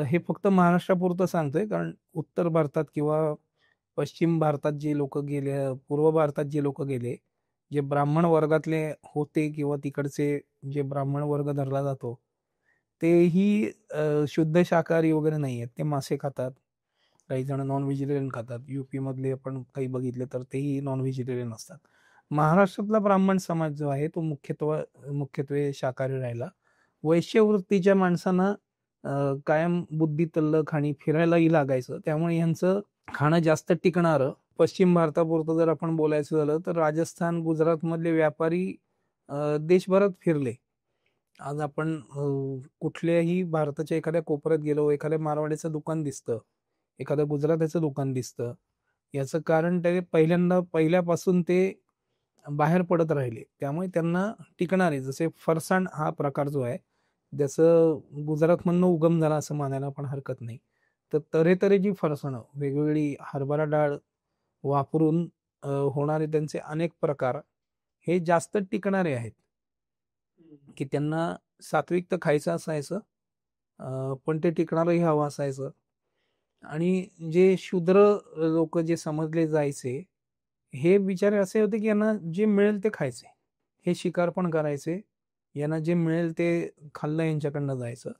हे फक्त महाराष्ट्रापुरतं सांगतोय, कारण उत्तर भारतात किंवा पश्चिम भारतात जे लोक गेले, पूर्व भारतात जे लोक गेले, जे ब्राह्मण वर्गातले होते किंवा तिकडचे जे ब्राह्मण वर्ग धरला जातो, तेही शुद्ध शाकाहारी वगैरे नाही आहेत. ते मासे खातात, काही जण नॉन व्हेजिटेरियन खातात. युपी मधले आपण काही बघितले तर तेही नॉन व्हेजिटेरियन असतात. महाराष्ट्रातला ब्राह्मण समाज जो आहे तो मुख्यत्वे शाकाहारी राहिला. वैश्यवृत्तीच्या माणसांना कायम बुद्धी तल्लख आणि फिरायलाही लागायचं, त्यामुळे यांचं खाणं जास्त टिकणारं पश्चिम भारतापुरतं जर आपण बोलायचं झालं तर राजस्थान गुजरातमधले व्यापारी देशभरात फिरले. आज आपण कुठल्याही भारताच्या एखाद्या कोपऱ्यात गेलो, एखाद्या मारवाडीचं दुकान दिसतं, एखाद्या गुजरातीचं दुकान दिसतं. याचं कारण ते पहिल्यापासून ते बाहेर पडत राहिले, त्यामुळे त्यांना टिकणारे जसे फरसाण हा प्रकार जो आहे ज्याचं गुजरातमधनं उगम झाला असं मानायला पण हरकत नाही. तर तऱ्हेतऱ्हेची फरसाणं वेगवेगळी हरभरा डाळ वापरून होणारे त्यांचे अनेक प्रकार हे जास्त टिकणारे आहेत, की त्यांना सात्विक तर खायचं असायचं, पण ते टिकणारही हवं असायचं. आणि जे शूद्र लोक जे समजले जायचे हे बिचारे असे होते की यांना जे मिळेल ते खायचे, हे शिकार पण करायचे, यांना जे मिळेल ते खाल्लं यांच्याकडनं जायचं.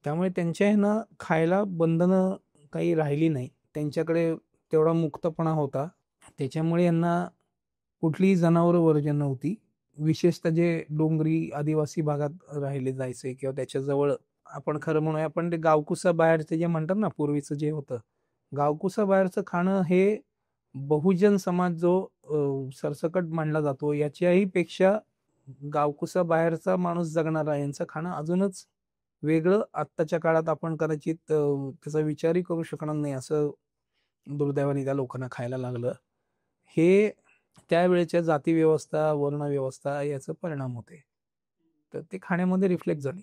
त्यामुळे त्यांच्या ह्यांना खायला बंधनं काही राहिली नाही, त्यांच्याकडे तेवढा मुक्तपणा होता. त्याच्यामुळे यांना कुठलीही जनावरं वर्ज्य नव्हती. विशेषतः जे डोंगरी आदिवासी भागात राहिले जायचे किंवा त्याच्याजवळ आपण खरं म्हणूया आपण ते गावकुसा बाहेरचे जे म्हणतात ना, पूर्वीचं जे होतं गावकुसा बाहेरचं खाणं हे बहुजन समाज जो सरसकट मानला जातो याच्याही पेक्षा गावकुसा बाहेरचा माणूस जगणारा यांचं खाणं अजूनच वेगळं. आत्ताच्या काळात आपण कदाचित त्याचा विचारही करू शकणार नाही असं दुर्दैवाने त्या लोकांना खायला लागलं. हे त्यावेळेच्या जाती व्यवस्था, वर्ण व्यवस्था याचा परिणाम होते, तर ते खाण्यामध्ये रिफ्लेक्ट झाले.